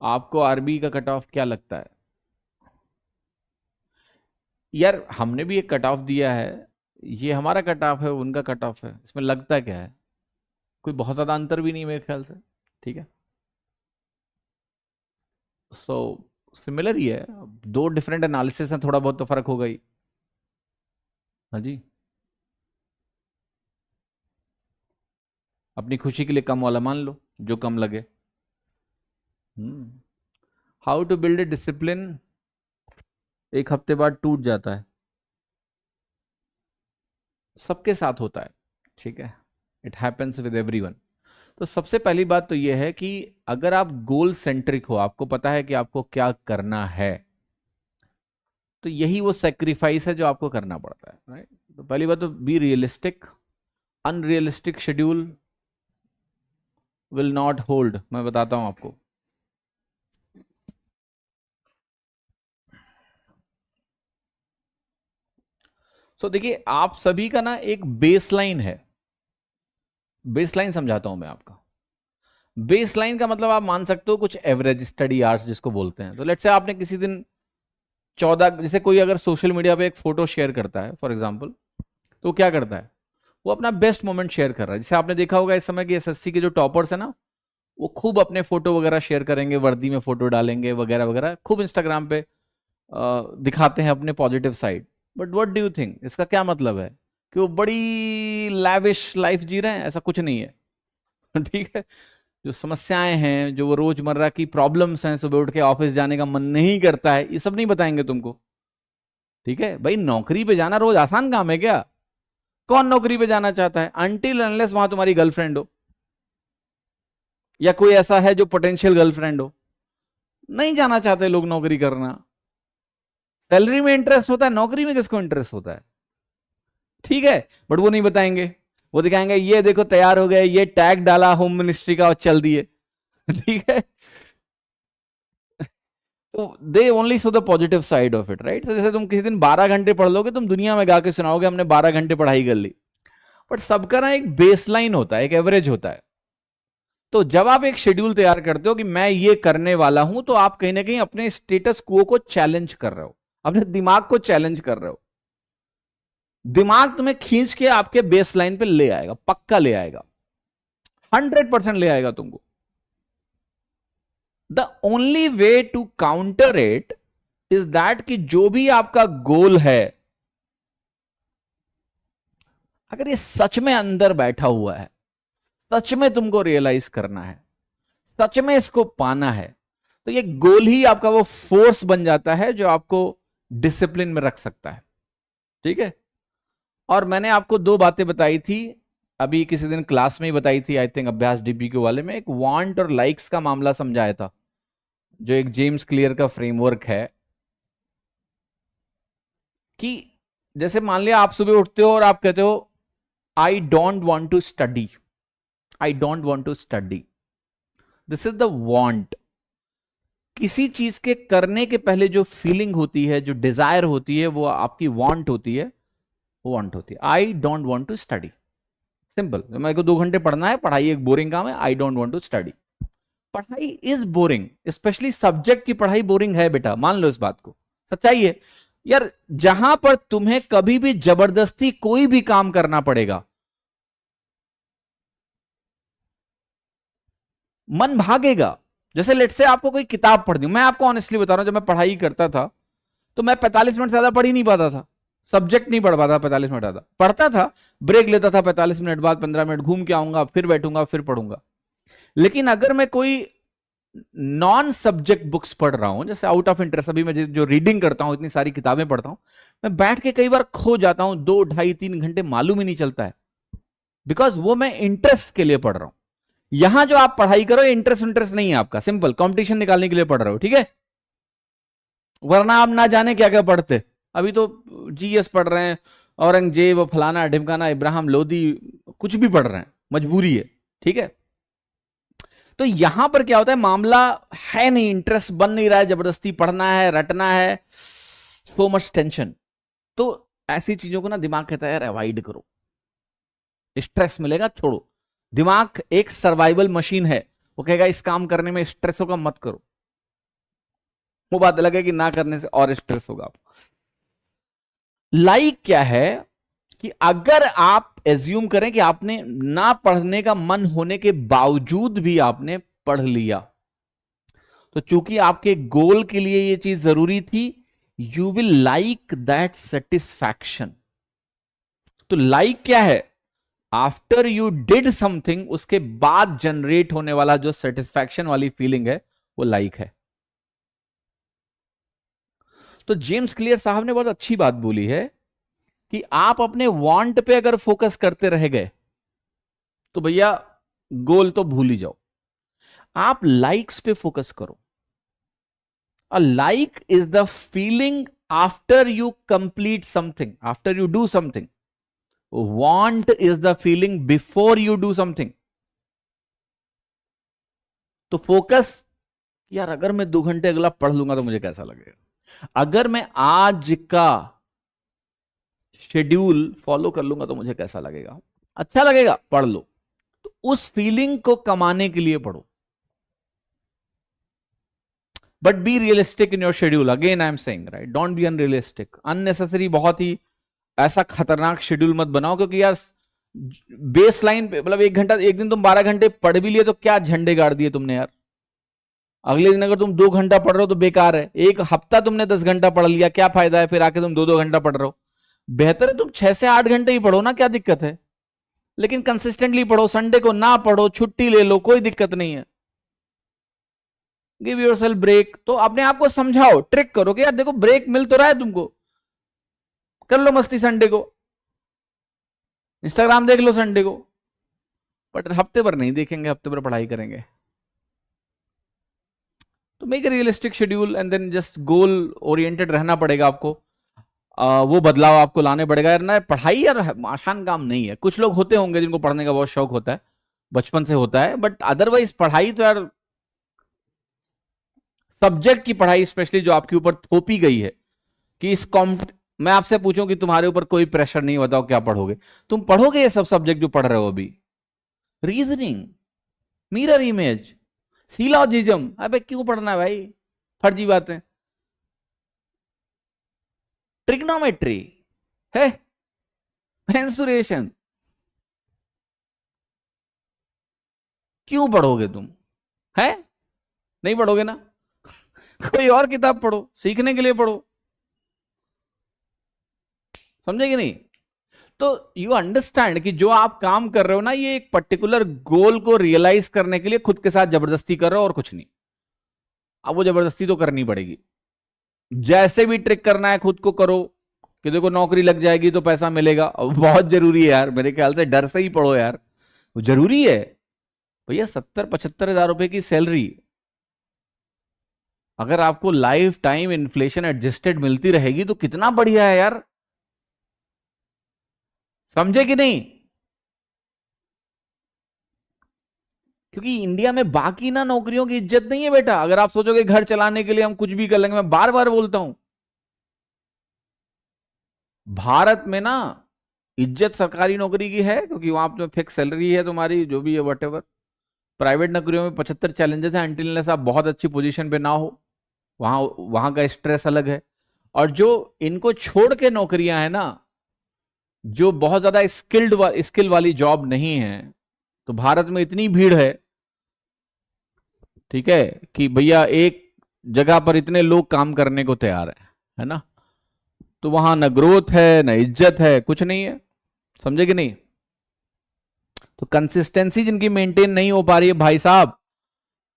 आपको आरबी का कट ऑफ क्या लगता है? यार हमने भी एक कट ऑफ दिया है, ये हमारा कट ऑफ है, उनका कट ऑफ है, इसमें लगता क्या है? कोई बहुत ज्यादा अंतर भी नहीं मेरे ख्याल से, ठीक है। सो सिमिलर ही है, दो डिफरेंट एनालिसिस हैं, थोड़ा बहुत तो फर्क होगा ही। हाँ जी, अपनी खुशी के लिए कम वाला मान लो, जो कम लगे। How to build a discipline, 1 हफ्ते बाद टूट जाता है, सबके साथ होता है, ठीक है। It happens with everyone. तो सबसे पहली बात तो यह है कि अगर आप गोल सेंट्रिक हो, आपको पता है कि आपको क्या करना है, तो यही वो सेक्रीफाइस है जो आपको करना पड़ता है, राइट। तो पहली बात तो be realistic, unrealistic schedule will not hold, मैं बताता हूं आपको। सो देखिए आप सभी का ना एक बेसलाइन है, बेसलाइन समझाता हूं मैं आपका। बेसलाइन का मतलब आप मान सकते हो कुछ एवरेज स्टडी आवर्स जिसको बोलते हैं। तो लेट्स से आपने किसी दिन 14, जैसे कोई अगर सोशल मीडिया पे एक फोटो शेयर करता है फॉर एग्जांपल, तो क्या करता है, वो अपना बेस्ट मोमेंट शेयर कर रहा है। जैसे आपने देखा होगा इस समय की SSC के जो टॉपर्स है ना, वो खूब अपने फोटो वगैरह शेयर करेंगे, वर्दी में फोटो डालेंगे वगैरह वगैरह, खूब इंस्टाग्राम पे दिखाते हैं अपने positive side. But what do you think, इसका क्या मतलब है कि वो बड़ी लैविश लाइफ जी रहे हैं? ऐसा कुछ नहीं है। ठीक है। जो समस्याएं हैं, जो वो रोजमर्रा की प्रॉब्लम्स हैं, सुबह उठ के ऑफिस जाने का मन नहीं करता है, ये सब नहीं बताएंगे तुमको, ठीक है भाई। नौकरी पे जाना रोज आसान काम है क्या? कौन नौकरी पे जाना चाहता है अनटिल अनलेस वहां तुम्हारी गर्लफ्रेंड हो, या कोई ऐसा है जो पोटेंशियल गर्लफ्रेंड हो। नहीं जाना चाहते लोग नौकरी करना। सैलरी में इंटरेस्ट होता है, नौकरी में किसको इंटरेस्ट होता है? ठीक है, बट वो नहीं बताएंगे। वो दिखाएंगे ये देखो तैयार हो गए, ये टैग डाला होम मिनिस्ट्री का और चल दिए। ठीक है, तो they only so the positive side of it, right. जैसे तुम किसी दिन 12 घंटे पढ़ लोगे, तुम दुनिया में गा के सुनाओगे हमने 12 घंटे पढ़ाई कर ली, बट सबका ना एक बेसलाइन होता है, एक एवरेज होता है। तो जब आप एक शेड्यूल तैयार करते हो कि मैं ये करने वाला हूं, तो आप कहीं ना कहीं अपने स्टेटस क्वो को चैलेंज कर रहे हो, अपने दिमाग को चैलेंज कर रहे हो। दिमाग तुम्हें खींच के आपके बेस लाइन पे ले आएगा, पक्का ले आएगा, 100% ले आएगा तुमको। The only way to counter it is that कि जो भी आपका गोल है, अगर ये सच में अंदर बैठा हुआ है, सच में तुमको रियलाइज करना है, सच में इसको पाना है, तो ये गोल ही आपका वो फोर्स बन जाता है जो आपको डिसिप्लिन में रख सकता है। ठीक है, और मैंने आपको दो बातें बताई थी, अभी किसी दिन क्लास में ही बताई थी, आई थिंक अभ्यास डीपीक्यू वाले में, एक वांट और लाइक्स का मामला समझाया था, जो एक जेम्स क्लियर का फ्रेमवर्क है कि जैसे मान लिया आप सुबह उठते हो और आप कहते हो I don't want to study, I don't want to study, this is the want. किसी चीज के करने के पहले जो फीलिंग होती है, जो डिजायर होती है, वो आपकी वांट होती है, वो वांट होती है। I don't want to study, simple, मेरे को 2 घंटे पढ़ना है, पढ़ाई एक बोरिंग काम है, I don't want to study. पढ़ाई इज बोरिंग, स्पेशली सब्जेक्ट की पढ़ाई बोरिंग है बेटा, मान लो इस बात को, सच्चाई है यार। जहां पर तुम्हें कभी भी जबरदस्ती कोई भी काम करना पड़ेगा, मन भागेगा। जैसे लेट से आपको कोई किताब पढ़नी, मैं आपको ऑनेस्टली बता रहा हूं, जब मैं पढ़ाई करता था तो मैं 45 मिनट से ज्यादा पढ़ ही नहीं पाता था, सब्जेक्ट नहीं पढ़ पाता 45 मिनट ज्यादा पढ़ता था, ब्रेक लेता था 45 मिनट बाद, 15 मिनट घूम के आऊंगा, फिर बैठूंगा, फिर पढ़ूंगा। लेकिन अगर मैं कोई नॉन सब्जेक्ट बुक्स पढ़ रहा हूं, जैसे आउट ऑफ इंटरेस्ट, अभी मैं जो रीडिंग करता हूं, इतनी सारी किताबें पढ़ता हूं, मैं बैठ के कई बार खो जाता हूं, 2 ढाई 3 घंटे मालूम ही नहीं चलता है, बिकॉज वो मैं इंटरेस्ट के लिए पढ़ रहा हूं। यहां जो आप पढ़ाई करो, इंटरेस्ट इंटरेस्ट नहीं है आपका, सिंपल कंपटीशन निकालने के लिए पढ़ रहे हो, ठीक है। वरना आप ना जाने क्या क्या पढ़ते, अभी तो जीएस पढ़ रहे हैं, औरंगजेब, फलाना ढिमकाना, इब्राहिम लोदी, कुछ भी पढ़ रहे हैं, मजबूरी है, ठीक है। तो यहां पर क्या होता है, मामला है नहीं, इंटरेस्ट बन नहीं रहा है, जबरदस्ती पढ़ना है, रटना है, सो मच टेंशन। तो ऐसी चीजों को ना दिमाग कहता है यार अवॉइड करो, स्ट्रेस मिलेगा छोड़ो। दिमाग एक सर्वाइवल मशीन है, वो कहेगा इस काम करने में स्ट्रेस होगा मत करो। वो बात अलग है कि ना करने से और स्ट्रेस होगा आपको। लाइक क्या है कि अगर आप एज्यूम करें कि आपने ना पढ़ने का मन होने के बावजूद भी आपने पढ़ लिया, तो चूंकि आपके गोल के लिए यह चीज जरूरी थी, you will like that satisfaction. तो लाइक क्या है, आफ्टर यू डिड समथिंग, उसके बाद जनरेट होने वाला जो सेटिस्फैक्शन वाली फीलिंग है, वो लाइक है। तो जेम्स क्लियर साहब ने बहुत अच्छी बात बोली है कि आप अपने वांट पे अगर फोकस करते रह गए तो भैया गोल तो भूल ही जाओ, आप लाइक्स पे फोकस करो। A like is the feeling after you complete something, after you do something. Want is the feeling before you do something. तो फोकस, यार अगर मैं 2 घंटे अगला पढ़ लूंगा तो मुझे कैसा लगेगा, अगर मैं आज का शेड्यूल फॉलो कर लूंगा तो मुझे कैसा लगेगा, अच्छा लगेगा, पढ़ लो। तो उस फीलिंग को कमाने के लिए पढ़ो, but be realistic in your schedule. Again I am saying, right, don't be unrealistic, unnecessary, बहुत ही ऐसा खतरनाक शेड्यूल मत बनाओ, क्योंकि यार बेस लाइन पे, मतलब 1 घंटा, एक दिन तुम 12 घंटे पढ़ भी लिए तो क्या झंडे गाड़ दिए तुमने यार। अगले दिन अगर तुम 2 घंटा पढ़ रहे हो तो बेकार है, एक हफ्ता तुमने 10 घंटा पढ़ लिया, क्या फायदा है फिर आके तुम 2-2 घंटा पढ़ रहे हो। बेहतर है तुम 6 से 8 घंटे ही पढ़ो ना, क्या दिक्कत है, लेकिन कंसिस्टेंटली पढ़ो, संडे को ना पढ़ो, छुट्टी ले लो, कोई दिक्कत नहीं है। Give yourself break. तो अपने आप को समझाओ, ट्रिक करो कि यार देखो ब्रेक मिल तो रहा है तुमको, कर लो मस्ती संडे को, इंस्टाग्राम देख लो संडे को, बट हफ्ते भर नहीं देखेंगे, हफ्ते भर पढ़ाई करेंगे। तो make a realistic schedule and then just goal oriented रहना पड़ेगा आपको। वो बदलाव आपको लाने पड़ेगा यार। ना पढ़ाई यार आसान काम नहीं है। कुछ लोग होते होंगे जिनको पढ़ने का बहुत शौक होता है, बचपन से होता है, बट अदरवाइज पढ़ाई तो यार, सब्जेक्ट की पढ़ाई स्पेशली जो आपके ऊपर थोपी गई है कि इस मैं आपसे पूछूं कि तुम्हारे ऊपर कोई प्रेशर नहीं, बताओ क्या पढ़ोगे? तुम पढ़ोगे ये सब सब्जेक्ट जो पढ़ रहे हो अभी? रीजनिंग, मिरर इमेज, सिलॉजिज्म, अबे क्यों पढ़ना है भाई, फर्जी बातें। ट्रिग्नोमेट्री है, मेंसुरेशन, क्यों पढ़ोगे तुम? है, नहीं पढ़ोगे ना? कोई और किताब पढ़ो, सीखने के लिए पढ़ो। समझे कि नहीं? तो यू अंडरस्टैंड कि जो आप काम कर रहे हो ना, ये एक पर्टिकुलर गोल को रियलाइज करने के लिए खुद के साथ जबरदस्ती कर रहे हो और कुछ नहीं। अब वो जबरदस्ती तो करनी पड़ेगी, जैसे भी ट्रिक करना है खुद को करो कि देखो नौकरी लग जाएगी तो पैसा मिलेगा। बहुत जरूरी है यार, मेरे ख्याल से डर से ही पढ़ो यार, वो जरूरी है भैया। 70-75 हजार रुपए की सैलरी अगर आपको लाइफ टाइम इन्फ्लेशन एडजस्टेड मिलती रहेगी तो कितना बढ़िया है यार। समझे कि नहीं? क्योंकि इंडिया में बाकी ना नौकरियों की इज्जत नहीं है बेटा। अगर आप सोचोगे घर चलाने के लिए हम कुछ भी कर लेंगे, मैं बार बार बोलता हूं, भारत में ना इज्जत सरकारी नौकरी की है क्योंकि वहां पे फिक्स सैलरी है तुम्हारी, जो भी है वट एवर। प्राइवेट नौकरियों में 75 चैलेंजेस हैं, अनटिल आप बहुत अच्छी पोजीशन पे ना हो, वहां वहां का स्ट्रेस अलग है। और जो इनको छोड़ के नौकरियां हैं ना, जो बहुत ज्यादा स्किल वाली जॉब नहीं है, तो भारत में इतनी भीड़ है, ठीक है, कि भैया एक जगह पर इतने लोग काम करने को तैयार है ना? तो वहां न ग्रोथ है, न इज्जत है, कुछ नहीं है। समझे कि नहीं? तो कंसिस्टेंसी जिनकी मेंटेन नहीं हो पा रही है भाई साहब,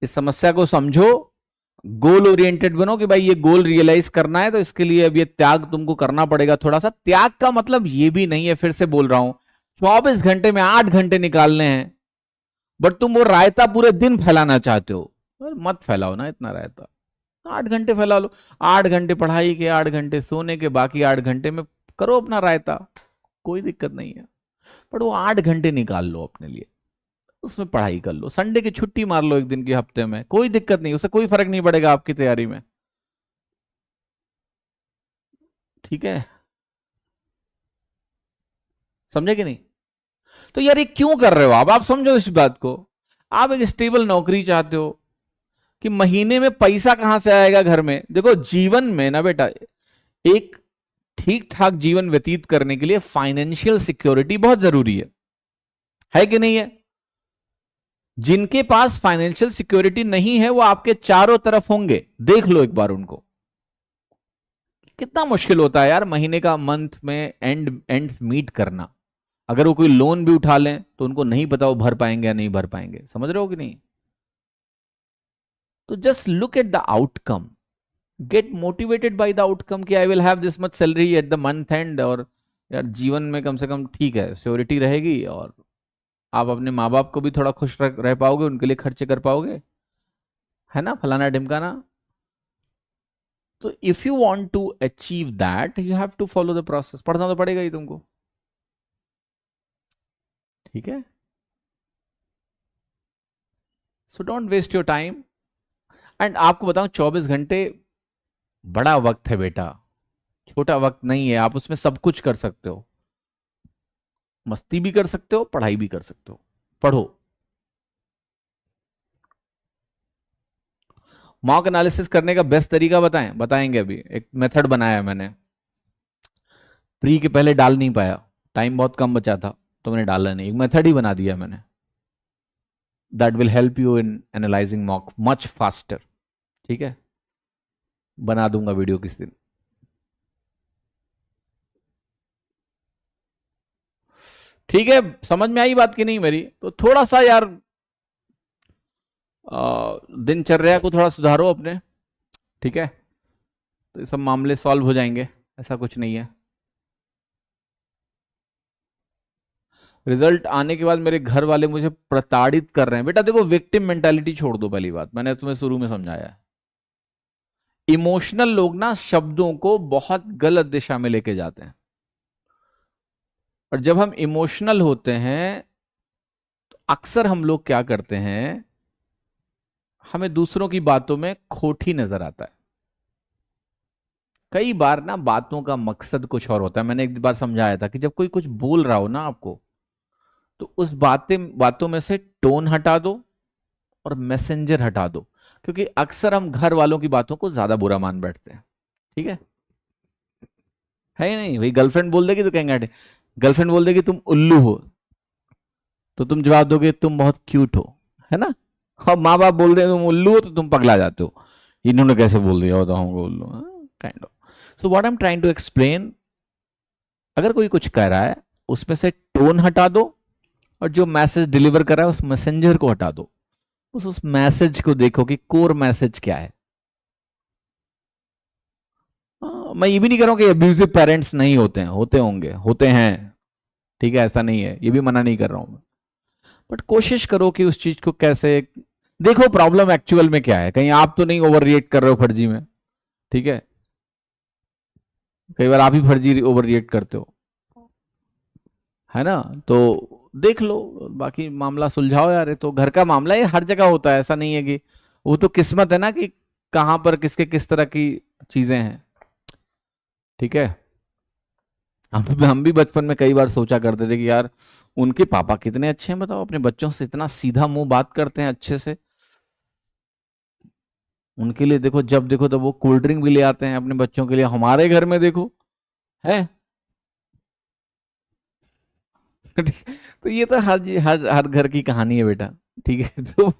इस समस्या को समझो, गोल ओरिएंटेड बनो कि भाई ये गोल रियलाइज करना है तो इसके लिए अब ये त्याग तुमको करना पड़ेगा। थोड़ा सा त्याग का मतलब ये भी नहीं है, फिर से बोल रहा हूं, 24 घंटे में 8 घंटे निकालने हैं, बट तुम वो रायता पूरे दिन फैलाना चाहते हो। मत फैलाओ ना इतना रायता, 8 घंटे फैला लो। 8 घंटे पढ़ाई के, 8 घंटे सोने के, बाकी 8 घंटे में करो अपना रायता, कोई दिक्कत नहीं है। पर वो 8 घंटे निकाल लो अपने लिए, उसमें पढ़ाई कर लो, संडे की छुट्टी मार लो एक दिन के हफ्ते में, कोई दिक्कत नहीं, उससे कोई फर्क नहीं पड़ेगा आपकी तैयारी में। ठीक है, समझे कि नहीं? तो यार ये क्यों कर रहे हो आप समझो इस बात को। आप एक स्टेबल नौकरी चाहते हो कि महीने में पैसा कहां से आएगा घर में। देखो जीवन में ना बेटा, एक ठीक ठाक जीवन व्यतीत करने के लिए फाइनेंशियल सिक्योरिटी बहुत जरूरी है कि नहीं है? जिनके पास फाइनेंशियल सिक्योरिटी नहीं है वो आपके चारों तरफ होंगे, देख लो एक बार उनको। कितना मुश्किल होता है यार महीने का, मंथ में एंड्स मीट करना। अगर वो कोई लोन भी उठा लें तो उनको नहीं पता वो भर पाएंगे या नहीं भर पाएंगे। समझ रहे हो कि नहीं? तो just look at the outcome, get motivated by the outcome कि I will have this much salary at the month end, और यार जीवन में कम से कम ठीक है, सिक्योरिटी रहेगी, और आप अपने माँ बाप को भी थोड़ा खुश रह पाओगे, उनके लिए खर्चे कर पाओगे, है ना, फलाना ढिमकाना। तो if you want to achieve that you have to follow the process, पढ़ना तो पड़ेगा ही तुमको। ठीक है, so don't waste your time. And आपको बताऊं, 24 घंटे बड़ा वक्त है बेटा, छोटा वक्त नहीं है। आप उसमें सब कुछ कर सकते हो, मस्ती भी कर सकते हो, पढ़ाई भी कर सकते हो। पढ़ो। मॉक एनालिसिस करने का बेस्ट तरीका बताएंगे अभी। एक मेथड बनाया है मैंने, प्री के पहले डाल नहीं पाया, टाइम बहुत कम बचा था तो मैंने डाला नहीं, एक मेथड ही बना दिया मैंने, that will help you in analysing mock much faster. ठीक है, बना दूंगा वीडियो किस दिन। ठीक है, समझ में आई बात की नहीं मेरी? तो थोड़ा सा यार दिनचर्या को थोड़ा सुधारो अपने, ठीक है, तो ये सब मामले सॉल्व हो जाएंगे, ऐसा कुछ नहीं है। रिजल्ट आने के बाद मेरे घर वाले मुझे प्रताड़ित कर रहे हैं। बेटा देखो, विक्टिम मेंटालिटी छोड़ दो, पहली बात मैंने तुम्हें शुरू में समझाया है। इमोशनल लोग ना शब्दों को बहुत गलत दिशा में लेके जाते हैं, और जब हम इमोशनल होते हैं तो अक्सर हम लोग क्या करते हैं, हमें दूसरों की बातों में खोट ही नजर आता है। कई बार ना बातों का मकसद कुछ और होता है। मैंने एक बार समझाया था कि जब कोई कुछ बोल रहा हो ना आपको, तो उस बातों में से टोन हटा दो और मैसेंजर हटा दो, क्योंकि अक्सर हम घर वालों की बातों को ज्यादा बुरा मान बैठते हैं। ठीक है ही नहीं भाई, गर्लफ्रेंड बोल देगी तो कहेंगे, गर्लफ्रेंड बोल देगी तुम उल्लू हो, तो तुम जवाब दोगे तुम बहुत क्यूट हो, है ना। और माँ बाप बोल दे तुम उल्लू हो तो तुम पगला जाते हो, इन्होंने कैसे बोल दिया होता हमको उल्लू, kind of. So what I am trying to explain, अगर कोई कुछ कह रहा है उसमें से टोन हटा दो, और जो मैसेज डिलीवर कर रहा है उस मैसेंजर को हटा दो। उस मैसेज को देखो कि कोर मैसेज क्या है। मैं ये भी नहीं कह रहा हूं कि अब्यूजिव पेरेंट्स नहीं होते हैं, होते होंगे, होते हैं, ठीक है, ऐसा नहीं है, ये भी मना नहीं कर रहा हूं मैं। बट कोशिश करो कि उस चीज को कैसे देखो, प्रॉब्लम एक्चुअल में क्या है, कहीं आप तो नहीं ओवर रिएक्ट कर रहे हो फर्जी में। ठीक है, कई बार आप ही फर्जी ओवर रिएक्ट करते हो, है ना। तो देख लो, बाकी मामला सुलझाओ यार। ये तो घर का मामला है, हर जगह होता है, ऐसा नहीं है कि, वो तो किस्मत है ना कि कहां पर किसके किस तरह की चीजें हैं। ठीक है, हम भी बचपन में कई बार सोचा करते थे कि यार उनके पापा कितने अच्छे हैं, बताओ अपने बच्चों से इतना सीधा मुंह बात करते हैं अच्छे से। उनके लिए देखो, जब देखो तो वो कोल्ड ड्रिंक भी ले आते हैं अपने बच्चों के लिए, हमारे घर में देखो है। तो ये तो हर हर हर घर की कहानी है बेटा। ठीक है, तो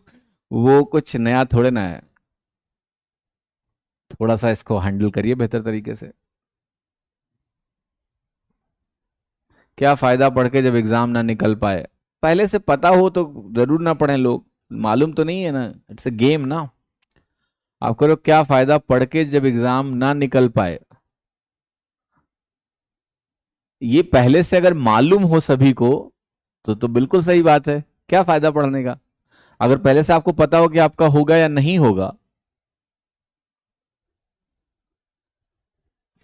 वो कुछ नया थोड़े ना है। थोड़ा सा इसको हैंडल करिए बेहतर तरीके से। क्या फायदा पढ़ के जब एग्जाम ना निकल पाए। पहले से पता हो तो जरूर ना पढ़ें लोग, मालूम तो नहीं है ना, इट्स अ गेम ना। आप करो क्या फायदा पढ़ के जब एग्जाम ना निकल पाए, ये पहले से अगर मालूम हो सभी को तो बिल्कुल सही बात है, क्या फायदा पढ़ने का। अगर पहले से आपको पता हो कि आपका होगा या नहीं होगा,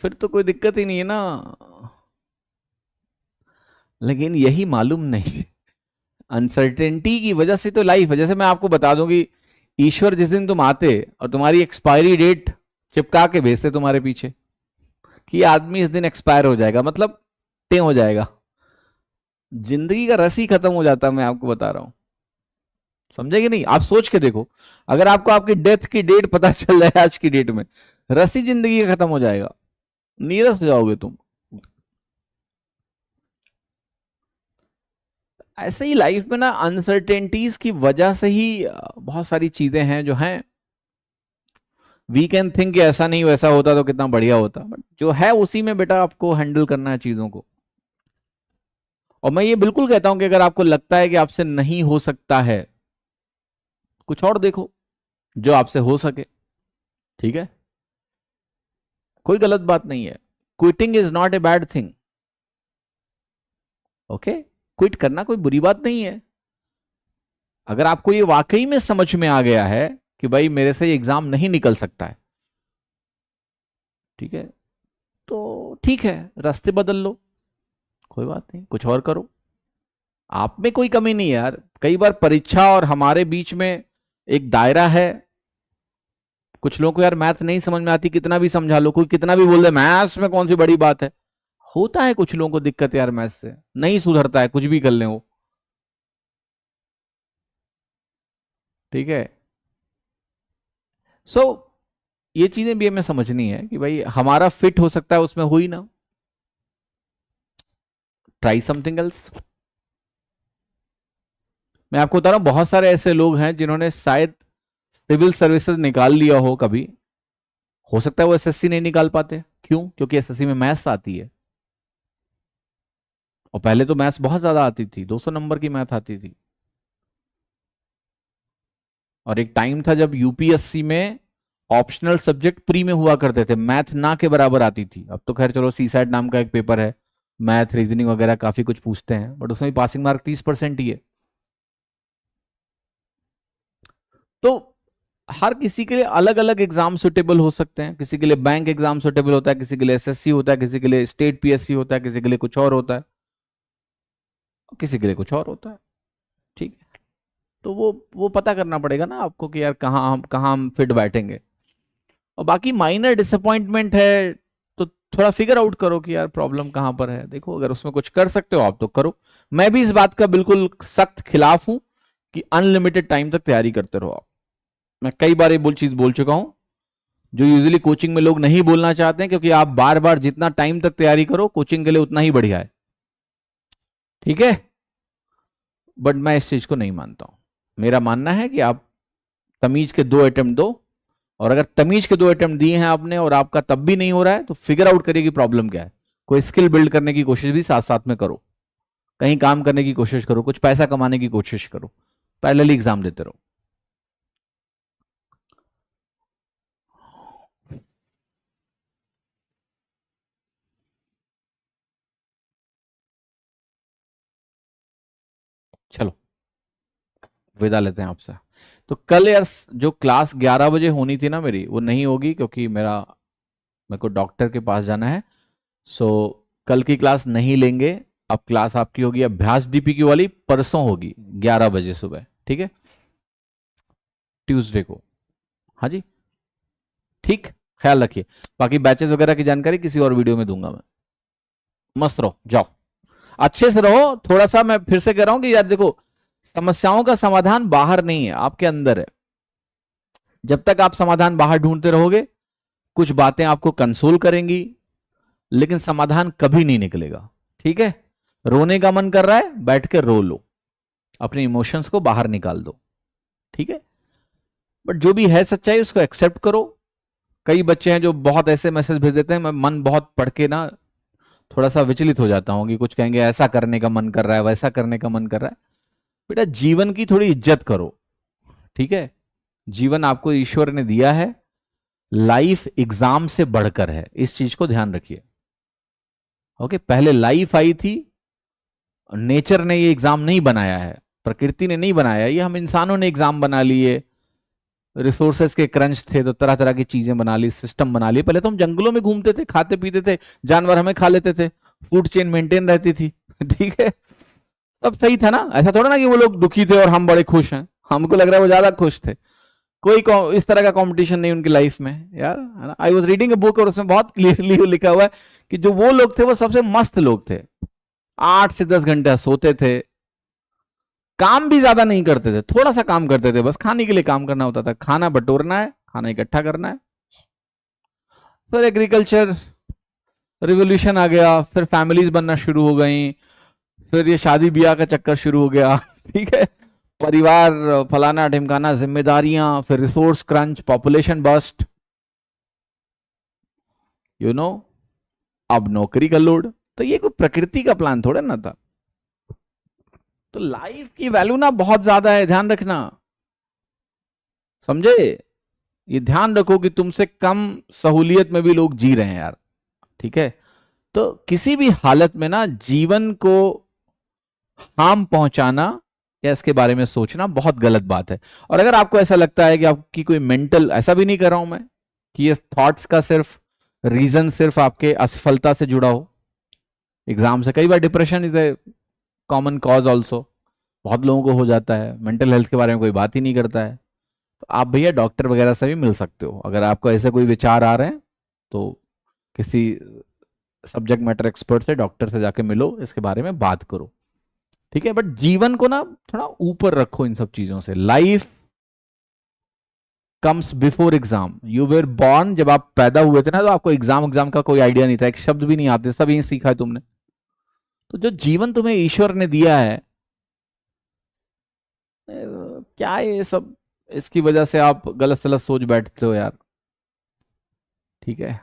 फिर तो कोई दिक्कत ही नहीं है ना। लेकिन यही मालूम नहीं, अनसर्टेनिटी की वजह से तो लाइफ है। जैसे मैं आपको बता दूं कि ईश्वर जिस दिन तुम आते और तुम्हारी एक्सपायरी डेट चिपका के भेजते तुम्हारे पीछे कि आदमी इस दिन एक्सपायर हो जाएगा, मतलब टे हो जाएगा, जिंदगी का रस ही खत्म हो जाता। मैं आपको बता रहा हूं, समझे कि नहीं। आप सोच के देखो, अगर आपको आपकी डेथ की डेट पता चल जाए आज की डेट में, रस ही जिंदगी का खत्म हो जाएगा, नीरस हो जाओगे तुम। ऐसे ही लाइफ में ना अनसर्टेनिटीज की वजह से ही बहुत सारी चीजें हैं जो हैं। वी कैन थिंक ऐसा नहीं वैसा होता तो कितना बढ़िया होता, बट जो है उसी में बेटा आपको हैंडल करना है चीजों को। और मैं ये बिल्कुल कहता हूं कि अगर आपको लगता है कि आपसे नहीं हो सकता है, कुछ और देखो जो आपसे हो सके। ठीक है, कोई गलत बात नहीं है। Quitting is not a bad thing. Okay, quit करना कोई बुरी बात नहीं है। अगर आपको ये वाकई में समझ में आ गया है कि भाई मेरे से एग्जाम नहीं निकल सकता है, ठीक है, तो ठीक है, रास्ते बदल लो, कोई बात नहीं, कुछ और करो। आप में कोई कमी नहीं है यार। कई बार परीक्षा और हमारे बीच में एक दायरा है। कुछ लोगों को यार मैथ नहीं समझ में आती, कितना भी समझा लो, कोई कितना भी बोल दे मैथ्स में कौन सी बड़ी बात है। होता है कुछ लोगों को दिक्कत यार, मैथ्स से नहीं सुधरता है, कुछ भी कर ले वो। ठीक है, सो ये चीजें भी हमें समझनी है कि भाई हमारा फिट हो सकता है उसमें, हुई ना, ट्राई समथिंग एल्स। मैं आपको बता रहा हूं, बहुत सारे ऐसे लोग हैं जिन्होंने शायद सिविल सर्विसेज निकाल लिया हो कभी, हो सकता है वो एसएससी नहीं निकाल पाते। क्यों? क्योंकि एसएससी में मैथ्स आती है, और पहले तो मैथ्स बहुत ज्यादा आती थी, 200 नंबर की मैथ आती थी। और एक टाइम था जब यूपीएससी में ऑप्शनल सब्जेक्ट प्री में हुआ करते थे, मैथ ना के बराबर आती थी। अब तो खैर चलो सीसैट नाम का एक पेपर है, मैथ रीजनिंग वगैरह काफी कुछ पूछते हैं, बट उसमें पासिंग मार्क 30% ही है। तो हर किसी के लिए अलग अलग एग्जाम सुटेबल हो सकते हैं। किसी के लिए बैंक एग्जाम सुटेबल होता है, किसी के लिए एसएससी होता है, किसी के लिए स्टेट पीएससी होता है, किसी के लिए कुछ और होता है, किसी के लिए कुछ और होता है। ठीक है, तो वो पता करना पड़ेगा ना आपको कि यार कहाँ हम फिट बैठेंगे। और बाकी माइनर डिसअपॉइंटमेंट है तो थोड़ा फिगर आउट करो कि यार प्रॉब्लम कहां पर है। देखो अगर उसमें कुछ कर सकते हो आप तो करो। मैं भी इस बात का बिल्कुल सख्त खिलाफ हूं कि अनलिमिटेड टाइम तक तैयारी करते रहो आप। मैं कई बार ये चीज बोल चुका हूं जो यूजुअली कोचिंग में लोग नहीं बोलना चाहते हैं, क्योंकि आप बार बार जितना टाइम तक तैयारी करो कोचिंग के लिए उतना ही बढ़िया है। ठीक है, बट मैं इस चीज को नहीं मानता हूं। मेरा मानना है कि आप तमीज के 2 अटेम्प्ट दो, और अगर तमीज के 2 अटेम्प्ट दिए हैं आपने और आपका तब भी नहीं हो रहा है तो फिगर आउट करिए कि प्रॉब्लम क्या है। कोई स्किल बिल्ड करने की कोशिश भी साथ साथ में करो, कहीं काम करने की कोशिश करो, कुछ पैसा कमाने की कोशिश करो, पैरेलली एग्जाम देते रहो। चलो विदा लेते हैं आपसे। तो कल यार जो क्लास 11 बजे होनी थी ना मेरी, वो नहीं होगी क्योंकि मेरे को डॉक्टर के पास जाना है। सो कल की क्लास नहीं लेंगे। अब क्लास आपकी होगी अभ्यास डीपीक्यू वाली, परसों होगी 11 बजे सुबह। ठीक है, ट्यूसडे को। हाँ जी, ठीक, ख्याल रखिए। बाकी बैचेस वगैरह की जानकारी किसी और वीडियो में दूंगा मैं। मस्त रहो, जाओ अच्छे से रहो। थोड़ा सा मैं फिर से कह रहा हूं कि यार देखो, समस्याओं का समाधान बाहर नहीं है, आपके अंदर है। जब तक आप समाधान बाहर ढूंढते रहोगे, कुछ बातें आपको कंसोल करेंगी, लेकिन समाधान कभी नहीं निकलेगा। ठीक है, रोने का मन कर रहा है, बैठ के रो लो, अपने इमोशंस को बाहर निकाल दो। ठीक है, बट जो भी है सच्चाई उसको एक्सेप्ट करो। कई बच्चे हैं जो बहुत ऐसे मैसेज भेज देते हैं, मैं मन बहुत पढ़ के ना थोड़ा सा विचलित हो जाता हूं कि कुछ कहेंगे ऐसा करने का मन कर रहा है, वैसा करने का मन कर रहा है। बेटा जीवन की थोड़ी इज्जत करो। ठीक है, जीवन आपको ईश्वर ने दिया है, लाइफ एग्जाम से बढ़कर है, इस चीज को ध्यान रखिए। ओके, पहले लाइफ आई थी, नेचर ने ये एग्जाम नहीं बनाया है, प्रकृति ने नहीं बनाया, ये हम इंसानों ने एग्जाम बना लिए। रिसोर्सेस के क्रंच थे तो तरह तरह की चीजें बना ली, सिस्टम बना लिए। पहले तो हम जंगलों में घूमते थे, खाते पीते थे, जानवर हमें खा लेते थे, फूड चेन मेंटेन रहती थी। ठीक है, तब सही था ना। ऐसा थोड़ा ना कि वो लोग दुखी थे और हम बड़े खुश हैं, हमको लग रहा है वो ज्यादा खुश थे। कोई इस तरह का कंपटीशन नहीं उनकी लाइफ में यार, है ना। I was reading a book और उसमें बहुत क्लियरली लिखा हुआ है कि जो वो लोग थे वो सबसे मस्त लोग थे। 8 से 10 घंटा सोते थे, काम भी ज्यादा नहीं करते थे, थोड़ा सा काम करते थे, बस खाने के लिए काम करना होता था, खाना बटोरना है, खाना इकट्ठा करना है। फिर एग्रीकल्चर रिवोल्यूशन आ गया, फिर फैमिलीज बनना शुरू हो गई, फिर ये शादी ब्याह का चक्कर शुरू हो गया। ठीक है, परिवार, फलाना ढिमकाना, जिम्मेदारियां, फिर resource crunch, population bust, you know, अब नौकरी का लोड। तो ये कोई प्रकृति का प्लान थोड़ा ना था। तो लाइफ की वैल्यू ना बहुत ज्यादा है, ध्यान रखना, समझे। ये ध्यान रखो कि तुमसे कम सहूलियत में भी लोग जी रहे हैं यार। ठीक है, तो किसी भी हालत में ना जीवन को हार्म पहुंचाना या इसके बारे में सोचना बहुत गलत बात है। और अगर आपको ऐसा लगता है कि आपकी कोई मेंटल, ऐसा भी नहीं कर रहा हूं मैं कि ये थॉट्स का सिर्फ रीजन सिर्फ आपके असफलता से जुड़ा हो, एग्जाम से, कई बार depression is a common cause also, बहुत लोगों को हो जाता है, मेंटल हेल्थ के बारे में कोई बात ही नहीं करता है। तो आप भैया डॉक्टर वगैरह से भी मिल सकते हो, अगर आपको ऐसे कोई विचार आ रहे हैं तो किसी सब्जेक्ट मैटर एक्सपर्ट से, डॉक्टर से जाके मिलो, इसके बारे में बात करो। ठीक है, बट जीवन को ना थोड़ा ऊपर रखो इन सब चीजों से। Life comes before exam. You were born, जब आप पैदा हुए थे ना तो आपको एग्जाम का कोई आइडिया नहीं था, एक शब्द भी नहीं आते, सब यही सीखा है तुमने। तो जो जीवन तुम्हें ईश्वर ने दिया है, क्या ये सब, इसकी वजह से आप गलत सलत सोच बैठते हो यार। ठीक है,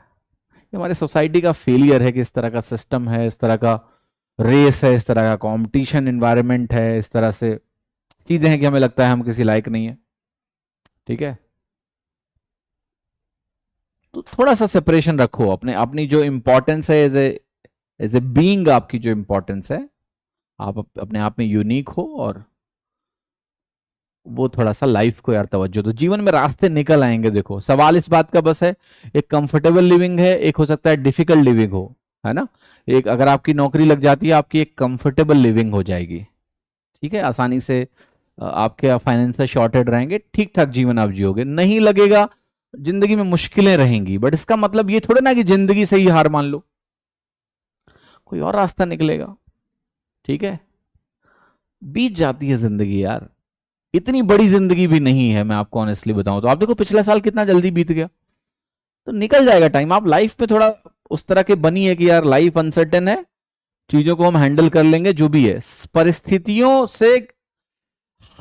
हमारे सोसाइटी का फेलियर है कि इस तरह का सिस्टम है, इस तरह का रेस है, इस तरह का कंपटीशन एनवायरनमेंट है, इस तरह से चीजें हैं कि हमें लगता है हम किसी लायक नहीं है। ठीक है, तो थोड़ा सा सेपरेशन रखो अपने, अपनी जो इंपॉर्टेंस है एज ए बीइंग, आपकी जो इंपॉर्टेंस है, आप अपने आप में यूनिक हो, और वो थोड़ा सा लाइफ को यार तवज्जो दो, जीवन में रास्ते निकल आएंगे। देखो सवाल इस बात का बस है, एक कंफर्टेबल लिविंग है, एक हो सकता है डिफिकल्ट लिविंग हो, है ना। एक अगर आपकी नौकरी लग जाती है, आपकी एक कंफर्टेबल लिविंग हो जाएगी, ठीक है, आसानी से आपके फाइनेंशियल शॉर्टेड रहेंगे, ठीक ठाक जीवन आप जियोगे। नहीं लगेगा, जिंदगी में मुश्किलें रहेंगी, बट इसका मतलब ये थोड़ा ना कि जिंदगी से ही हार मान लो, कोई और रास्ता निकलेगा, ठीक है। बीत जाती है जिंदगी यार, इतनी बड़ी जिंदगी भी नहीं है, मैं आपको ऑनेस्टली बताऊं तो। आप देखो पिछला साल कितना जल्दी बीत गया, तो निकल जाएगा टाइम। आप लाइफ में थोड़ा उस तरह के बनी है कि यार लाइफ अनसर्टेन है, चीजों को हम हैंडल कर लेंगे, जो भी है। परिस्थितियों से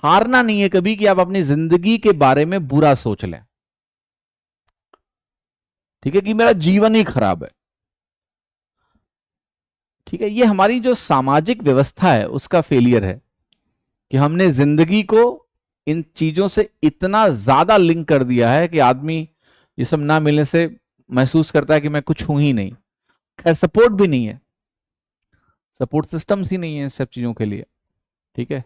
हारना नहीं है कभी कि आप अपनी जिंदगी के बारे में बुरा सोच लें, ठीक है, कि मेरा जीवन ही खराब है, ठीक है। ये हमारी जो सामाजिक व्यवस्था है उसका फेलियर है कि हमने जिंदगी को इन चीजों से इतना ज्यादा लिंक कर दिया है कि आदमी ये सब ना मिलने से महसूस करता है कि मैं कुछ हूं ही नहीं। खैर सपोर्ट भी नहीं है, सपोर्ट सिस्टम्स ही नहीं है सब चीजों के लिए, ठीक है।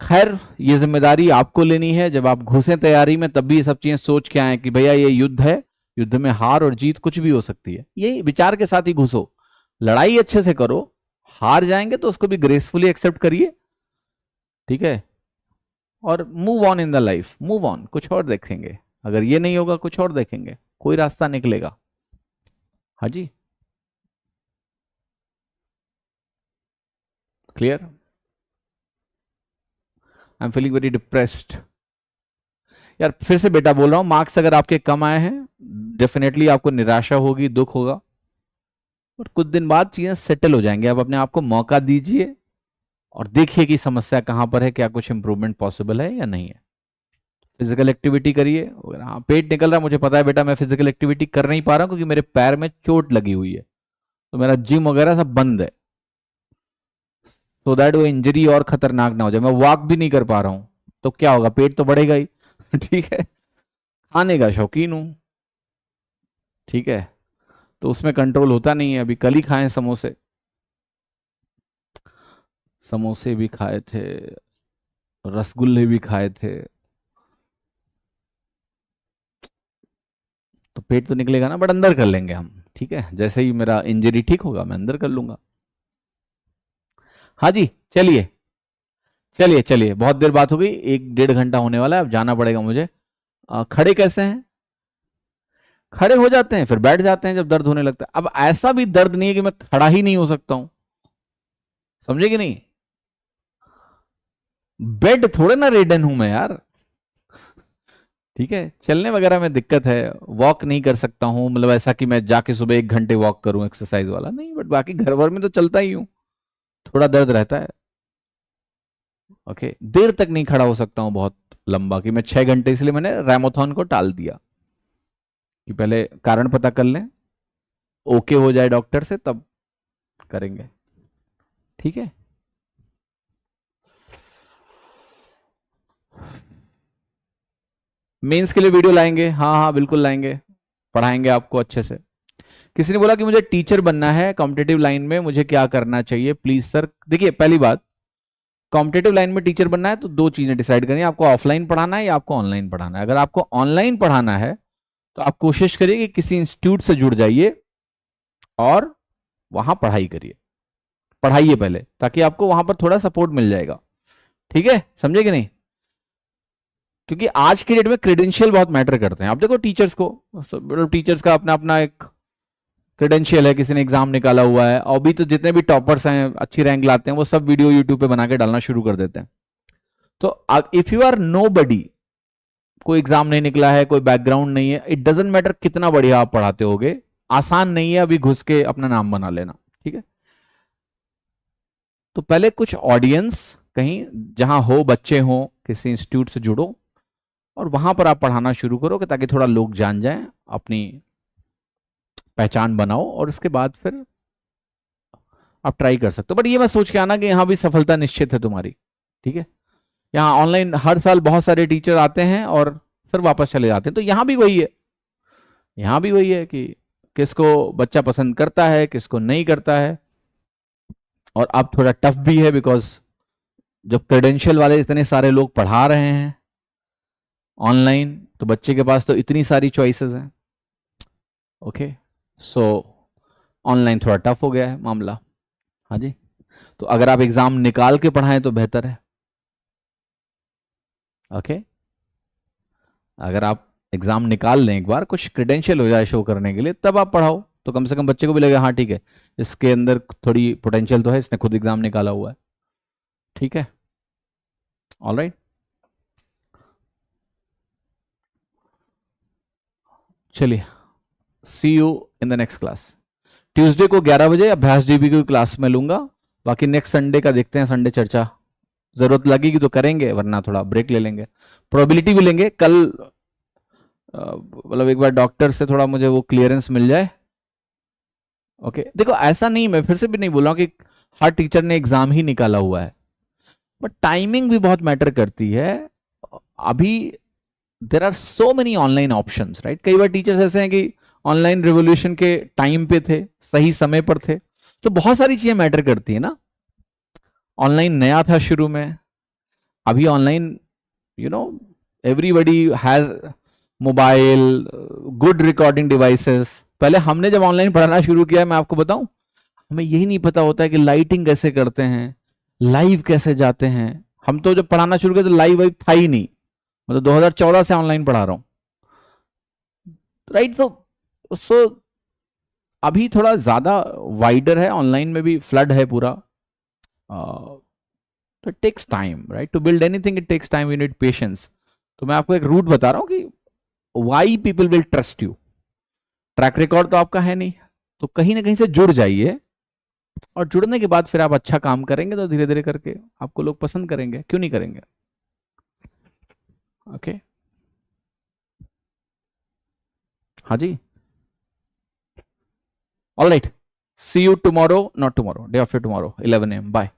खैर ये जिम्मेदारी आपको लेनी है, जब आप घुसे तैयारी में तब भी ये सब चीजें सोच के आए कि भैया ये युद्ध है, युद्ध में हार और जीत कुछ भी हो सकती है, ये विचार के साथ ही घुसो। लड़ाई अच्छे से करो, हार जाएंगे तो उसको भी ग्रेसफुली एक्सेप्ट करिए, ठीक है, और move on in the life, move on, कुछ और देखेंगे। अगर ये नहीं होगा कुछ और देखेंगे, कोई रास्ता निकलेगा। हाँ जी, clear. I am feeling very depressed. यार फिर से बेटा बोल रहा हूं, मार्क्स अगर आपके कम आए हैं डेफिनेटली आपको निराशा होगी, दुख होगा, और कुछ दिन बाद चीजें सेटल हो जाएंगे। आप अपने आप को मौका दीजिए और देखिए कि समस्या कहां पर है, क्या कुछ इंप्रूवमेंट पॉसिबल है या नहीं है। फिजिकल एक्टिविटी करिए। हाँ पेट निकल रहा है, मुझे पता है बेटा, मैं फिजिकल एक्टिविटी कर नहीं पा रहा हूं क्योंकि मेरे पैर में चोट लगी हुई है, तो मेरा जिम वगैरह सब बंद है, तो दैट वो इंजरी और खतरनाक ना हो जाए। मैं वॉक भी नहीं कर पा रहा हूं, तो क्या होगा, पेट तो बढ़ेगा ही ठीक है, खाने का शौकीन हूं, ठीक है, तो उसमें कंट्रोल होता नहीं है। अभी कल ही खाए समोसे, समोसे भी खाए थे, रसगुल्ले भी खाए थे, तो पेट तो निकलेगा ना, बट अंदर कर लेंगे हम, ठीक है। जैसे ही मेरा इंजरी ठीक होगा मैं अंदर कर लूंगा। हाँ जी, चलिए चलिए चलिए, बहुत देर बात हो गई, 1-1.5 घंटा होने वाला है, अब जाना पड़ेगा मुझे। खड़े कैसे हैं? खड़े हो जाते हैं फिर बैठ जाते हैं जब दर्द होने लगता है। अब ऐसा भी दर्द नहीं है कि मैं खड़ा ही नहीं हो सकता हूं, समझे कि नहीं। बेड थोड़े ना रेडन हूं मैं यार, ठीक है। चलने वगैरह में दिक्कत है, वॉक नहीं कर सकता हूं, मतलब ऐसा कि मैं जाके सुबह 1 घंटे वॉक करूं एक्सरसाइज वाला नहीं, बट बाकी घर भर में तो चलता ही हूं, थोड़ा दर्द रहता है। ओके, देर तक नहीं खड़ा हो सकता हूं बहुत लंबा, कि मैं 6 घंटे, इसलिए मैंने रैमोथॉन को टाल दिया कि पहले कारण पता कर लें, ओके हो जाए डॉक्टर से तब करेंगे, ठीक है। मेंस के लिए वीडियो लाएंगे, हाँ हाँ बिल्कुल लाएंगे, पढ़ाएंगे आपको अच्छे से। किसी ने बोला कि मुझे टीचर बनना है कॉम्पिटेटिव लाइन में, मुझे क्या करना चाहिए प्लीज सर। देखिए पहली बात, कॉम्पिटेटिव लाइन में टीचर बनना है तो दो चीजें डिसाइड करनी है, आपको ऑफलाइन पढ़ाना है या आपको ऑनलाइन पढ़ाना है। अगर आपको ऑनलाइन पढ़ाना है तो आप कोशिश करिए कि किसी इंस्टीट्यूट से जुड़ जाइए और वहां पढ़ाई करिए, पढ़ाइए पहले, ताकि आपको वहां पर थोड़ा सपोर्ट मिल जाएगा, ठीक है, समझे कि नहीं। क्योंकि आज की डेट में क्रेडेंशियल बहुत मैटर करते हैं। आप देखो टीचर्स को, टीचर्स का अपना अपना एक क्रेडेंशियल है, किसी ने एग्जाम निकाला हुआ है, और भी तो जितने भी टॉपर्स हैं अच्छी रैंक लाते हैं वो सब वीडियो यूट्यूब पे बना के डालना शुरू कर देते हैं। तो इफ यू आर नो बडी, कोई एग्जाम नहीं निकला है, कोई बैकग्राउंड नहीं है, इट डजेंट मैटर कितना बढ़िया आप पढ़ाते होगे, आसान नहीं है अभी घुस के अपना नाम बना लेना, ठीक है। तो पहले कुछ ऑडियंस कहीं जहां हो, बच्चे हो, किसी इंस्टीट्यूट से जुड़ो और वहां पर आप पढ़ाना शुरू करो, कि ताकि थोड़ा लोग जान जाएं, अपनी पहचान बनाओ, और उसके बाद फिर आप ट्राई कर सकते हो। बट ये मैं सोच के आना कि यहां भी सफलता निश्चित है तुम्हारी, ठीक है। यहाँ ऑनलाइन हर साल बहुत सारे टीचर आते हैं और फिर वापस चले जाते हैं, तो यहां भी वही है, यहां भी वही है कि किसको बच्चा पसंद करता है, किसको नहीं करता है। और अब थोड़ा टफ भी है, बिकॉज जब क्रेडेंशियल वाले इतने सारे लोग पढ़ा रहे हैं ऑनलाइन, तो बच्चे के पास तो इतनी सारी चॉइसेस हैं। ओके, सो ऑनलाइन थोड़ा टफ हो गया है मामला। हाँ जी, तो अगर आप एग्जाम निकाल के पढ़ाएं तो बेहतर है। ओके, अगर आप एग्जाम निकाल लें एक बार, कुछ क्रेडेंशियल हो जाए शो करने के लिए, तब आप पढ़ाओ, तो कम से कम बच्चे को भी लगेगा हाँ ठीक है, इसके अंदर थोड़ी पोटेंशियल तो है, इसने खुद एग्जाम निकाला हुआ है। ठीक है, ऑलराइट। चलिए, see you in the next class. Tuesday को 11 बजे अभ्यास डीबी की क्लास में लूंगा। बाकी नेक्स्ट संडे का देखते हैं, संडे चर्चा जरूरत लगेगी तो करेंगे, वरना थोड़ा ब्रेक ले लेंगे। प्रोबेबिलिटी भी लेंगे कल, मतलब एक बार डॉक्टर से थोड़ा मुझे वो क्लियरेंस मिल जाए। ओके, देखो ऐसा नहीं, मैं फिर से भी नहीं बोल रहा हूं कि हर टीचर ने एग्जाम ही निकाला हुआ है, बट टाइमिंग भी बहुत मैटर करती है। अभी there are so many online options, right. कई बार टीचर्स ऐसे हैं कि ऑनलाइन रिवोल्यूशन के टाइम पे थे, सही समय पर थे, तो बहुत सारी चीजें मैटर करती है ना। ऑनलाइन नया था शुरू में, अभी online you know everybody has mobile, good recording devices. पहले हमने जब ऑनलाइन पढ़ाना शुरू किया, मैं आपको बताऊं, हमें यही नहीं पता होता है कि लाइटिंग कैसे करते हैं, लाइव कैसे जाते हैं। हम तो जब पढ़ाना शुरू किया तो लाइव वाइव था ही नहीं, मतलब 2014 से ऑनलाइन पढ़ा रहा हूं, राइट। तो सो अभी थोड़ा ज्यादा वाइडर है, ऑनलाइन में भी फ्लड है पूरा। तो it takes time, right, to build anything it takes time, you need patience. तो मैं आपको एक रूट बता रहा हूं कि why people will trust you. Track record तो आपका है नहीं, तो कहीं ना कहीं से जुड़ जाइए, और जुड़ने के बाद फिर आप अच्छा काम करेंगे तो धीरे धीरे करके आपको लोग पसंद करेंगे, क्यों नहीं करेंगे। ओके, हाँ जी, all right, see you tomorrow, not tomorrow, day after tomorrow 11 AM, bye.